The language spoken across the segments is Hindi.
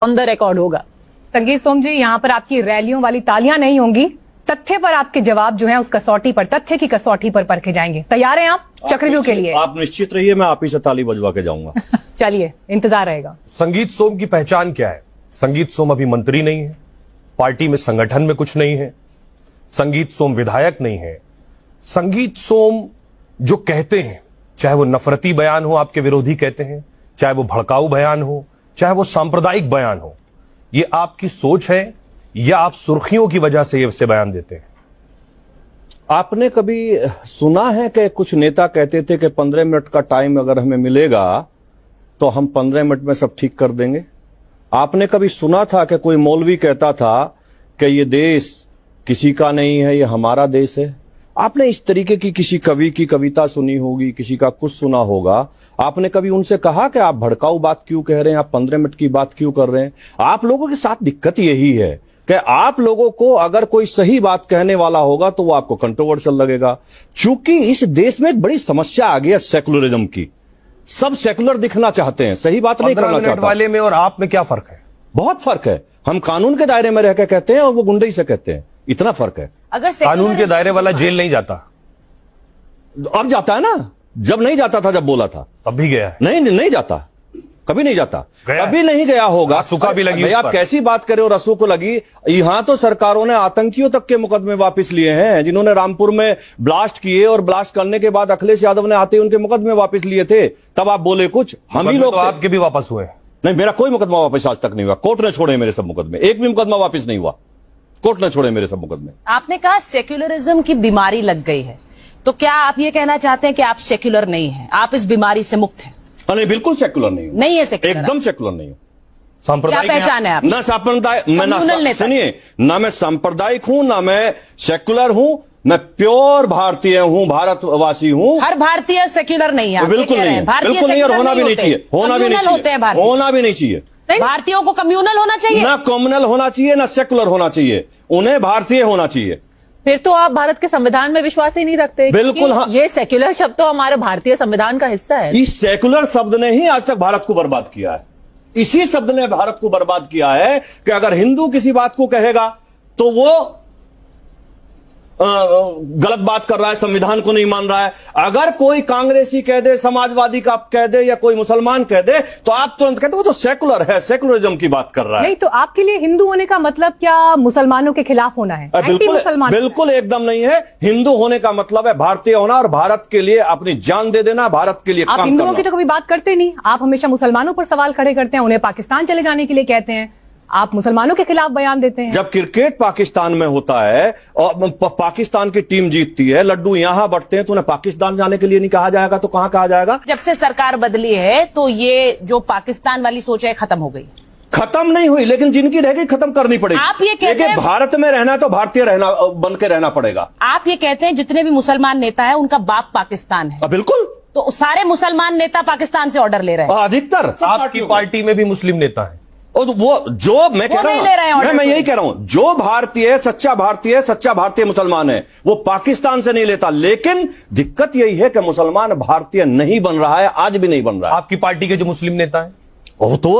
ऑन द रिकॉर्ड होगा। संगीत सोम जी, यहाँ पर आपकी रैलियों वाली तालियां नहीं होंगी, तथ्य पर आपके जवाब जो हैं उस कसौटी पर, तथ्य की कसौटी पर परखे जाएंगे। तैयार हैं आप चक्रव्यूह के लिए? आप निश्चित रहिए, मैं आप ही से ताली बजवा के जाऊंगा। चलिए, इंतजार रहेगा। संगीत सोम की पहचान क्या है? संगीत सोम अभी मंत्री नहीं है, पार्टी में संगठन में कुछ नहीं है, संगीत सोम विधायक नहीं है। संगीत सोम जो कहते हैं, चाहे वो नफरती बयान हो, आपके विरोधी कहते हैं, चाहे वो भड़काऊ बयान हो, चाहे वो सांप्रदायिक बयान हो, ये आपकी सोच है या आप सुर्खियों की वजह से ये बयान देते हैं? आपने कभी सुना है कि कुछ नेता कहते थे कि 15 मिनट का टाइम अगर हमें मिलेगा तो हम 15 मिनट में सब ठीक कर देंगे? आपने कभी सुना था कि कोई मौलवी कहता था कि ये देश किसी का नहीं है, ये हमारा देश है? आपने इस तरीके की किसी कवि की कविता सुनी होगी, किसी का कुछ सुना होगा। आपने कभी उनसे कहा कि आप भड़काऊ बात क्यों कह रहे हैं, आप 15 मिनट की बात क्यों कर रहे हैं? आप लोगों के साथ दिक्कत यही है कि आप लोगों को अगर कोई सही बात कहने वाला होगा तो वो आपको कंट्रोवर्शियल लगेगा। चूंकि इस देश में एक बड़ी समस्या आ गई है सेकुलरिज्म की, सब सेकुलर दिखना चाहते हैं, सही बात नहीं करना चाहते। वाले में और आप में क्या फर्क है? बहुत फर्क है। हम कानून के दायरे में रहकर कहते हैं और वो गुंडई से कहते हैं, इतना फर्क है। अगर कानून के दायरे वाला जेल नहीं जाता? अब जाता है ना, जब नहीं जाता था, जब बोला था तब भी गया है। नहीं जाता, कभी नहीं जाता, कभी नहीं गया होगा। रसूखा भी लगी। आप कैसी बात कर रहे हो, रसू को लगी? यहां तो सरकारों ने आतंकियों तक के मुकदमे वापस लिए हैं, जिन्होंने रामपुर में ब्लास्ट किए और ब्लास्ट करने के बाद अखिलेश यादव ने आते उनके मुकदमे वापस लिए थे। तब आप बोले कुछ, हम ही लोग तो आपके भी वापस हुए? नहीं, मेरा कोई मुकदमा वापस आज तक नहीं हुआ। कोर्ट ने छोड़े मेरे सब मुकदमे, एक भी मुकदमा वापस नहीं हुआ, कोर्ट ने छोड़े मेरे सब मुकदमे। आपने कहा सेक्युलरिज्म की बीमारी लग गई है, तो क्या आप ये कहना चाहते हैं कि आप सेक्युलर नहीं हैं, आप इस बीमारी से मुक्त हैं? नहीं, बिल्कुल सेक्युलर नहीं हूं। नहीं है सेक्युलर? एकदम सेक्युलर नहीं हूं। सांप्रदायिक क्या पहचान है आप? ना सांप्रदायिक, सुनिए, ना मैं सांप्रदायिक हूं, ना मैं सेक्युलर हूं, मैं प्योर भारतीय हूं, भारतवासी हूं। हर भारतीय सेक्युलर नहीं है? बिल्कुल नहीं है, बिल्कुल नहीं, और होना भी नहीं चाहिए, होना भी नहीं चाहिए, होना भी नहीं चाहिए। भारतीयों को कम्युनल होना चाहिए? ना कम्युनल होना चाहिए, ना सेक्युलर होना चाहिए, उन्हें भारतीय होना चाहिए। फिर तो आप भारत के संविधान में विश्वास ही नहीं रखते। बिल्कुल, हाँ। ये सेक्युलर शब्द तो हमारे भारतीय संविधान का हिस्सा है। इस सेक्युलर शब्द ने ही आज तक भारत को बर्बाद किया है। इसी शब्द ने भारत को बर्बाद किया है कि अगर हिंदू किसी बात को कहेगा तो वो गलत बात कर रहा है, संविधान को नहीं मान रहा है। अगर कोई कांग्रेसी कह दे, समाजवादी का कह दे, या कोई मुसलमान कह दे, तो आप तुरंत कहते वो तो सेकुलर है, सेकुलरिज्म की बात कर रहा है। नहीं, तो आपके लिए हिंदू होने का मतलब क्या मुसलमानों के खिलाफ होना है? बिल्कुल एकदम नहीं है। हिंदू होने का मतलब है भारतीय होना और भारत के लिए अपनी जान दे देना, भारत के लिए आप हिंदुओं की तो कभी बात करते नहीं, आप हमेशा मुसलमानों पर सवाल खड़े करते हैं, उन्हें पाकिस्तान चले जाने के लिए कहते हैं, आप मुसलमानों के खिलाफ बयान देते हैं। जब क्रिकेट पाकिस्तान में होता है और पाकिस्तान की टीम जीतती है, लड्डू यहां बढ़ते हैं, तो उन्हें पाकिस्तान जाने के लिए नहीं कहा जाएगा तो कहां कहा जाएगा? जब से सरकार बदली है तो ये जो पाकिस्तान वाली सोच है खत्म हो गई? खत्म नहीं हुई, लेकिन जिनकी रहेगी खत्म करनी पड़ेगी। आप ये कहते हैं भारत में रहना है तो भारतीय रहना बन के रहना पड़ेगा। आप ये कहते हैं जितने भी मुसलमान नेता है उनका बाप पाकिस्तान है? बिल्कुल। तो सारे मुसलमान नेता पाकिस्तान से ऑर्डर ले रहे हैं? अधिकतर। आपकी पार्टी में भी मुस्लिम नेता है? और वो जो मैं कह रहा हूं, मैं यही कह रहा हूं, जो भारतीय सच्चा भारतीय मुसलमान है, वो पाकिस्तान से नहीं लेता। लेकिन दिक्कत यही है कि मुसलमान भारतीय नहीं बन रहा है, आज भी नहीं बन रहा है। आपकी पार्टी के जो मुस्लिम नेता है तो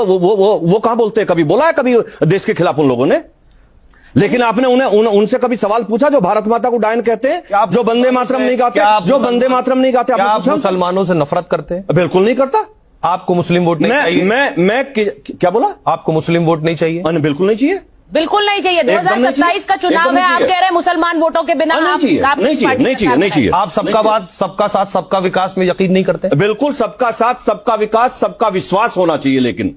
वो कहां बोलते हैं? कभी बोला है कभी देश के खिलाफ उन लोगों ने? लेकिन आपने उनसे कभी सवाल पूछा जो भारत माता को डायन कहते हैं, जो वंदे मातरम नहीं गाते, जो वंदे मातरम नहीं गाते? आप मुसलमानों से नफरत करते हैं? बिल्कुल नहीं करता। आपको मुस्लिम वोट नहीं चाहिए? मैं क्या बोला? आपको मुस्लिम वोट नहीं चाहिए? बिल्कुल नहीं चाहिए, बिल्कुल नहीं चाहिए। 2027 का चुनाव है, आप कह रहे हैं मुसलमान वोटों के बिना नहीं चाहिए। आप सबका साथ सबका विकास में यकीन नहीं करते? बिल्कुल, सबका साथ सबका विकास सबका विश्वास होना चाहिए। लेकिन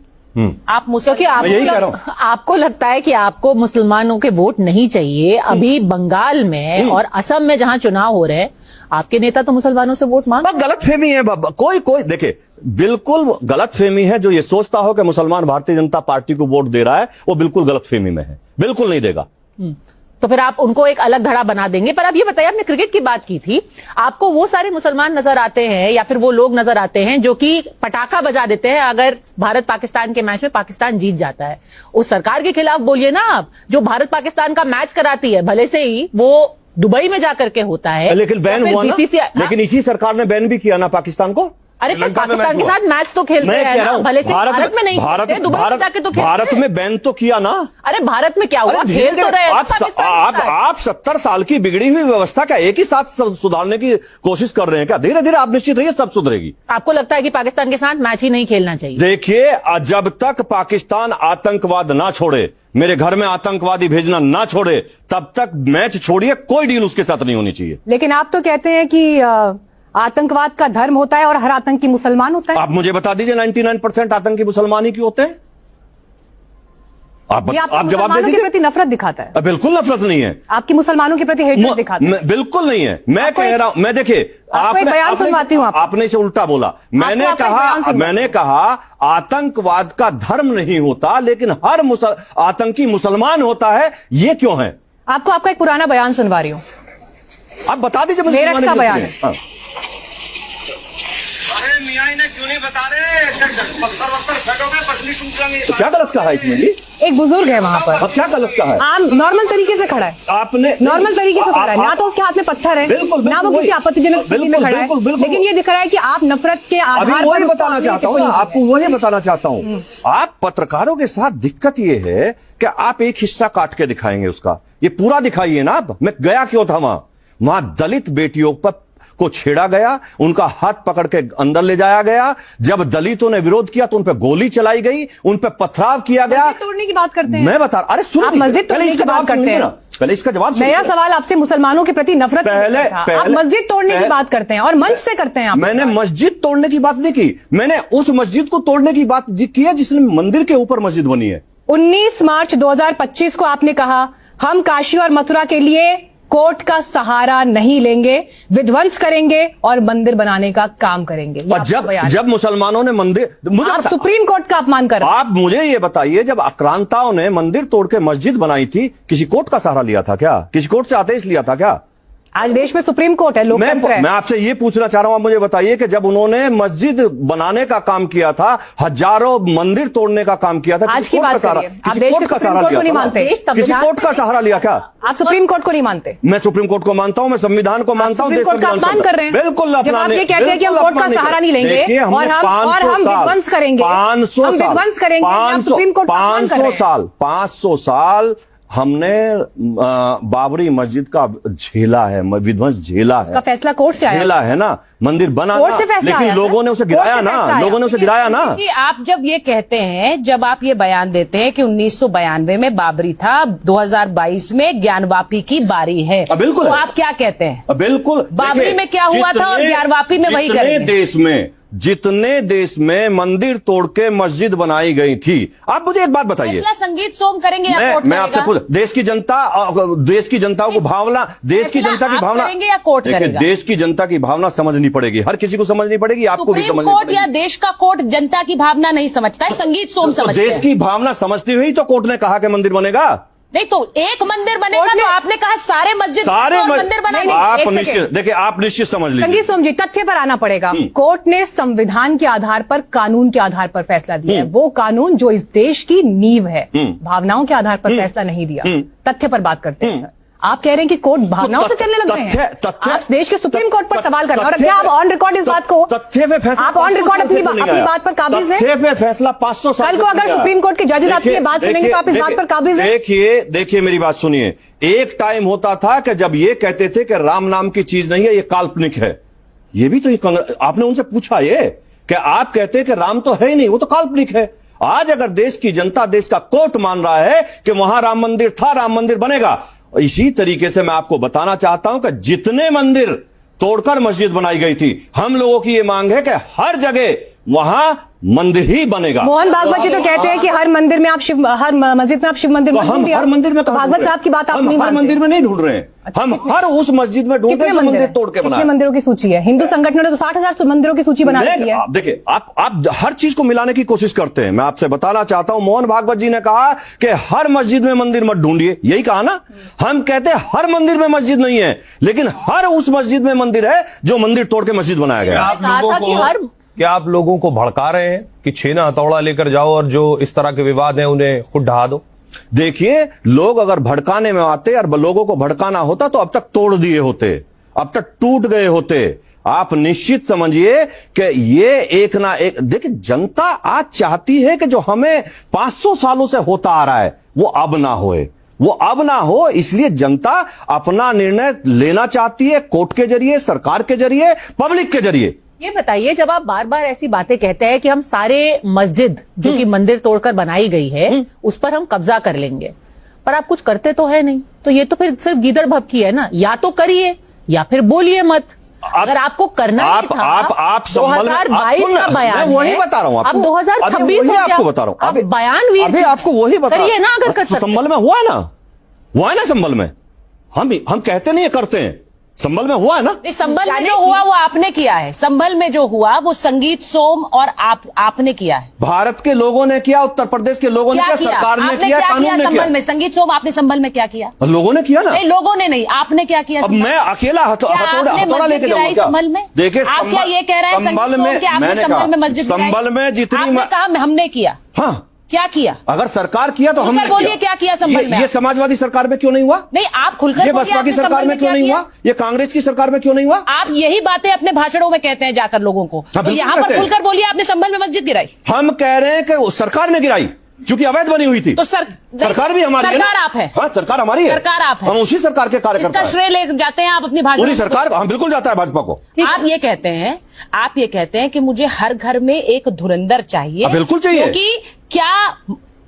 आप मुसलमान, यही कह रहा हूं, आपको लगता है कि आपको मुसलमानों के वोट नहीं चाहिए? अभी बंगाल में और असम में जहां चुनाव हो रहे हैं, आपके नेता तो मुसलमानों से वोट मांग। गलतफहमी है कोई देखिए, बिल्कुल गलतफहमी है। जो ये सोचता हो कि मुसलमान भारतीय जनता पार्टी को वोट दे रहा है, वो बिल्कुल गलतफहमी में है, बिल्कुल नहीं देगा। तो फिर आप उनको एक अलग धड़ा बना देंगे। पर अब ये बताइए, आपने क्रिकेट की बात की थी, आपको वो सारे मुसलमान नजर आते हैं या फिर वो लोग नजर आते हैं जो कि पटाखा बजा देते हैं अगर भारत पाकिस्तान के मैच में पाकिस्तान जीत जाता है? उस सरकार के खिलाफ बोलिए ना आप, जो भारत पाकिस्तान का मैच कराती है, भले से ही वो दुबई में जाकर के होता है, लेकिन बैन हुआ ना। लेकिन इसी सरकार ने बैन भी किया ना पाकिस्तान को। अरे पर श्रीलंका में पाकिस्तान के मैच हुआ। साथ मैच तो खेलते मैं हैं कह रहा ना, हूं भले से भारत में नहीं खेलते, दुबई में जाके तो खेलते भारत हैं। में बैन तो किया ना। अरे भारत में क्या हुआ, अरे खेल तो रहे हैं आप पाकिस्तान के साथ। आप 70 साल की बिगड़ी हुई व्यवस्था का एक ही साथ सुधारने की कोशिश कर रहे हैं क्या? धीरे धीरे आप निश्चित रहिए, सब सुधरेगी। आपको लगता है कि पाकिस्तान के साथ मैच ही नहीं खेलना चाहिए? देखिए, जब तक पाकिस्तान आतंकवाद ना छोड़े, मेरे घर में आतंकवादी भेजना ना छोड़े, तब तक मैच छोड़िए, कोई डील उसके साथ नहीं होनी चाहिए। लेकिन आप तो कहते हैं कि आतंकवाद का धर्म होता है और हर आतंकी मुसलमान होता है। आप मुझे बता दीजिए 99% आतंकी मुसलमान ही क्यों होते हैं? ये आपको आप जवाब दे मुसलमानों के दीजिए। प्रति नफरत दिखाता है, बिल्कुल नफरत नहीं है, आपकी मुसलमानों के प्रति हेटरेट दिखाता है। बिल्कुल नहीं है। मैं आपको कह रहा हूं, मैं देखिए, आपको एक बयान सुनवाती हूं। आपने इसे उल्टा बोला। मैंने आपका एक बयान सुनवाती मैंने कहा आतंकवाद का धर्म नहीं होता, लेकिन हर आतंकी मुसलमान होता है। ये क्यों है? आपको एक पुराना बयान सुनवा रही हूं, आप बता दीजिए मुझे। मेरठ का बयान है। हाँ। अरे मियाँ इन्हें क्यों नहीं बता रहे? पत्थर वत्थर फेंकोगे, पसली टूट जाएंगी। तो क्या गलत कहा है इसमें जी? एक बुजुर्ग है वहां पर, अब क्या गलत कहा है? आम नॉर्मल तरीके से खड़ा है, आपने नॉर्मल तरीके से खड़ा है, ना तो उसके हाथ में पत्थर है, बिल्कुल, ना वो बिल्कुल, किसी आपत्तिजनक स्थिति में बिल्कुल, खड़ा है, बिल्कुल, बिल्कुल। लेकिन ये दिख रहा है कि आप नफरत के अभी आधार वही पर उसको बताना आगे चाहता हूँ, टिप्पणी आपको वही बताना चाहता हूँ। आप पत्रकारों के साथ दिक्कत ये है कि आप एक हिस्सा काट के दिखाएंगे उसका, ये पूरा दिखाइए ना। आप, मैं गया क्यों था वहां दलित बेटियों पर को छेड़ा गया, उनका हाथ पकड़ के अंदर ले जाया गया। जब दलितों ने विरोध किया तो उन पर गोली चलाई गई, उन पर पथराव किया गया। मस्जिद तोड़ने की बात करते हैं, मैं बता, अरे सुन, आप मस्जिद तोड़ने की बात करते हैं। पहले इसका जवाब मेरा सुनिए। सवाल आपसे मुसलमानों के प्रति नफरत पहले- था। पहले- आप मस्जिद तोड़ने की पहले- बात करते हैं और मंच से करते हैं आप। मैंने मस्जिद तोड़ने की बात नहीं की, मैंने उस मस्जिद को तोड़ने की बात की है जिसने मंदिर के ऊपर मस्जिद बनी है। 19 मार्च 2025 को आपने कहा, हम काशी और मथुरा के लिए कोर्ट का सहारा नहीं लेंगे, विध्वंस करेंगे और मंदिर बनाने का काम करेंगे। ये और आपका बयान है। जब मुसलमानों ने मंदिर, मुझे आप बता- सुप्रीम कोर्ट का अपमान कर रहे हैं। आप मुझे ये बताइए, जब आक्रांताओं ने मंदिर तोड़ के मस्जिद बनाई थी, किसी कोर्ट का सहारा लिया था क्या? किसी कोर्ट से आदेश लिया था क्या? आज देश में सुप्रीम कोर्ट है, लोकतंत्र है। मैं आपसे ये पूछना चाह रहा हूं, आप मुझे बताइए कि जब उन्होंने मस्जिद बनाने का काम किया था, हजारों मंदिर तोड़ने का काम किया था, आज किसी की कोर्ट बात का सहारा, करिए। आप किसी देश कोर्ट के का सुप्रीम सहारा कोर्ट लिया को नहीं था ना? मानते। किसी कोर्ट का सहारा लिया क्या? आप सुप्रीम कोर्ट को नहीं मानते। मैं सुप्रीम कोर्ट को मानता हूं, मैं संविधान को मानता हूं, सुप्रीम कोर्ट का अपमान कर रहे हैं। बिल्कुल जब आप अपनाने- ये कहते हैं कि हम बिल्कुल कोर्ट का अपनाने सहारा के- नहीं लेंगे देखिए, हमने और हम 500 साल- विध्वंस करेंगे, 500 हम साल- विध्वंस करेंगे, आप सुप्रीम कोर्ट का अपमान कर रहे हैं। 500 साल हमने बाबरी मस्जिद का झेला है, विध्वंस झेला है, उसका फैसला कोर्ट से आया। झेला है ना, मंदिर बना कोर्ट ना, से फैसला लेकिन आया, लोगों सर। ने उसे कोर्ट गिराया से ना, फैसला आया। लोगों ने उसे गिराया ना। जी, आप जब ये कहते हैं, जब आप ये बयान देते हैं कि 1992 में बाबरी था, 2022 में ज्ञानवापी की बारी है, बिल्कुल तो है। आप क्या कहते हैं? बिल्कुल। बाबरी देखिए, में क्या हुआ था और जितने- ज्ञानवापी में वही करेंगे। जितने देश में मंदिर तोड़ के मस्जिद बनाई गई थी, आप मुझे एक बात बताइए। फैसला संगीत सोम करेंगे या कोर्ट मैं आपसे करेगा? पूछ, देश की जनताओं को भावना, देश की फैसला जनता की आप भावना, करेंगे या कोर्ट देखिए, करेगा? देश की जनता की भावना समझनी पड़ेगी, हर किसी को समझनी पड़ेगी, आपको भी सुप्रीम समझनी कोर्ट या पड़ेगी। देश का कोर्ट जनता की भावना नहीं समझता है, संगीत सोम तो समझते देश हैं। की भावना समझती हुई तो कोर्ट ने कहा कि मंदिर बनेगा। नहीं तो एक मंदिर बनेगा, कोर्ट ने- तो आपने कहा सारे मस्जिद सारे और मस- मंदिर बनेंगे। आप एक निश्चित, सेकंड। देखिए, आप निश्चित समझ लीजिए। संगीत सोम जी, तथ्य पर आना पड़ेगा। कोर्ट ने संविधान के आधार पर, कानून के आधार पर फैसला दिया है, वो कानून जो इस देश की नींव है, भावनाओं के आधार पर फैसला नहीं दिया। तथ्य पर बात करते हैं सर। आप कह रहे हैं कि कोर्ट भावनाओं से चलने लग गए हैं। आप देश के सुप्रीम कोर्ट पर सवाल कर रहे हैं और क्या आप ऑन रिकॉर्ड इस बात को, तथ्य पे फैसला, आप ऑन रिकॉर्ड अपनी बात पर काबिज हैं? तथ्य पे फैसला 500 साल कल को अगर सुप्रीम कोर्ट के जजेस आपकी ये बात सुनेंगे तो आप इस बात पर काबिज हैं? देखिए मेरी बात सुनिए। एक टाइम होता था कि जब ये कहते थे कि राम नाम की चीज नहीं है, ये काल्पनिक है। ये भी तो आपने उनसे पूछा ये कि आप कहते हैं कि राम तो है ही नहीं, वो तो काल्पनिक है। आज अगर देश की जनता, देश का कोर्ट मान रहा है कि वहां राम मंदिर था, राम मंदिर बनेगा, इसी तरीके से मैं आपको बताना चाहता हूं कि जितने मंदिर तोड़कर मस्जिद बनाई गई थी, हम लोगों की यह मांग है कि हर जगह वहां मंदिर ही बनेगा। मोहन भागवत जी तो कहते हैं कि हर मंदिर में आप हर मस्जिद में आप शिव मंदिर तो मत हम ढूंढिए। हर मंदिर में तो कहां भागवत ढूंढ रहे साहब की बात हैं? आप हम नहीं हर मानते। मंदिर में नहीं ढूंढ रहे हैं, हम हर उस मस्जिद में ढूंढ रहे हैं जो मंदिर तोड़ के बना कितने है। मंदिरों की सूची है? हिंदू संगठनों ने तो 60,000 मंदिरों की सूची बना रखी है। देखिए, आप हर चीज को मिलाने की कोशिश करते हैं। मैं आपसे बताना चाहता हूं, मोहन भागवत जी ने कहा कि हर मस्जिद में मंदिर मत ढूंढिए, यही कहा ना। हम कहते हैं हर मंदिर में मस्जिद नहीं है, लेकिन हर उस मस्जिद में मंदिर है जो मंदिर तोड़ के मस्जिद बनाया गया है। क्या आप लोगों को भड़का रहे हैं कि छेना हथौड़ा लेकर जाओ और जो इस तरह के विवाद हैं उन्हें खुद ढहा दो? देखिए, लोग अगर भड़काने में आते और लोगों को भड़काना होता तो अब तक तोड़ दिए होते, अब तक टूट गए होते। आप निश्चित समझिए कि ये एक ना एक, देखिए जनता आज चाहती है कि जो हमें 500 सालों से होता आ रहा है वो अब ना होए, वो अब ना हो, इसलिए जनता अपना निर्णय लेना चाहती है कोर्ट के जरिए, सरकार के जरिए, पब्लिक के जरिए। ये बताइए, जब आप बार बार ऐसी बातें कहते हैं कि हम सारे मस्जिद जो कि मंदिर तोड़कर बनाई गई है उस पर हम कब्जा कर लेंगे, पर आप कुछ करते तो है नहीं, तो ये तो फिर सिर्फ गीदड़ भभकी है ना। या तो करिए या फिर बोलिए मत। अगर आपको करना ही था, आप 2022 का बयान मैं वही बता रहा हूं आपको, अब 2026 वही आपको बता रहा हूं, अब बयान भी अभी आपको वही बता करिए ना, अगर कर सकते। संभल में हुआ है ना, हुआ है ना संभल में, हम कहते नहीं करते हैं, संभल में हुआ है ना। संभल में जो हुआ वो आपने किया है, संभल में जो हुआ वो संगीत सोम और आपने किया है, भारत के लोगों ने किया, उत्तर प्रदेश के लोगों ने किया, सरकार ने किया, कानून ने किया। संभल में संगीत सोम आपने संभल में क्या किया? लोगों ने किया ना। नहीं, लोगों ने नहीं, आपने क्या किया? अब मैं अकेला हथौड़ा लेके जाऊंगा संभल में? देखिए आप क्या ये कह रहे हैं संभल में, संभल में मस्जिद संभल में जितनी आपने कहा हमने किया, हाँ क्या किया? अगर सरकार किया तो हमने बोलिए क्या किया संभल में? ये समाजवादी सरकार में क्यों नहीं हुआ? नहीं, आप खुलकर ये बसपा की सरकार में क्यों नहीं हुआ? ये कांग्रेस की सरकार में क्यों नहीं हुआ? आप यही बातें अपने भाषणों में कहते हैं जाकर लोगों को, तो यहाँ पर खुलकर बोलिए आपने संभल में मस्जिद गिराई। हम कह रहे हैं कि सरकार ने गिराई क्योंकि अवैध बनी हुई थी, तो सरकार भी हमारी है, सरकार आप है। हाँ, सरकार हमारी है, सरकार आप है, हम उसी सरकार के कार्यकर्ता हैं। इसका श्रेय ले जाते हैं आप अपनी भाषा, पूरी सरकार हम बिल्कुल जाता है भाजपा को। आप ये कहते हैं कि मुझे हर घर में एक धुरंधर चाहिए, बिल्कुल चाहिए, क्योंकि क्या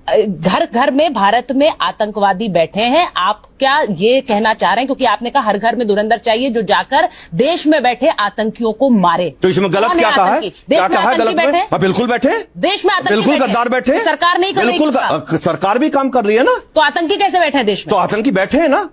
घर घर में भारत में आतंकवादी बैठे हैं, आप क्या ये कहना चाह रहे हैं? क्योंकि आपने कहा हर घर में धुरंधर चाहिए जो जाकर देश में बैठे आतंकियों को मारे, तो इसमें गलत क्या कहा है? क्या कहा है गलत में? बिल्कुल बैठे, देश में आतंकी बिल्कुल गद्दार बैठे, सरकार नहीं कर रही, बिल्कुल सरकार भी काम कर रही है ना, तो आतंकी कैसे बैठे हैं देश में? तो आतंकी बैठे हैं ना,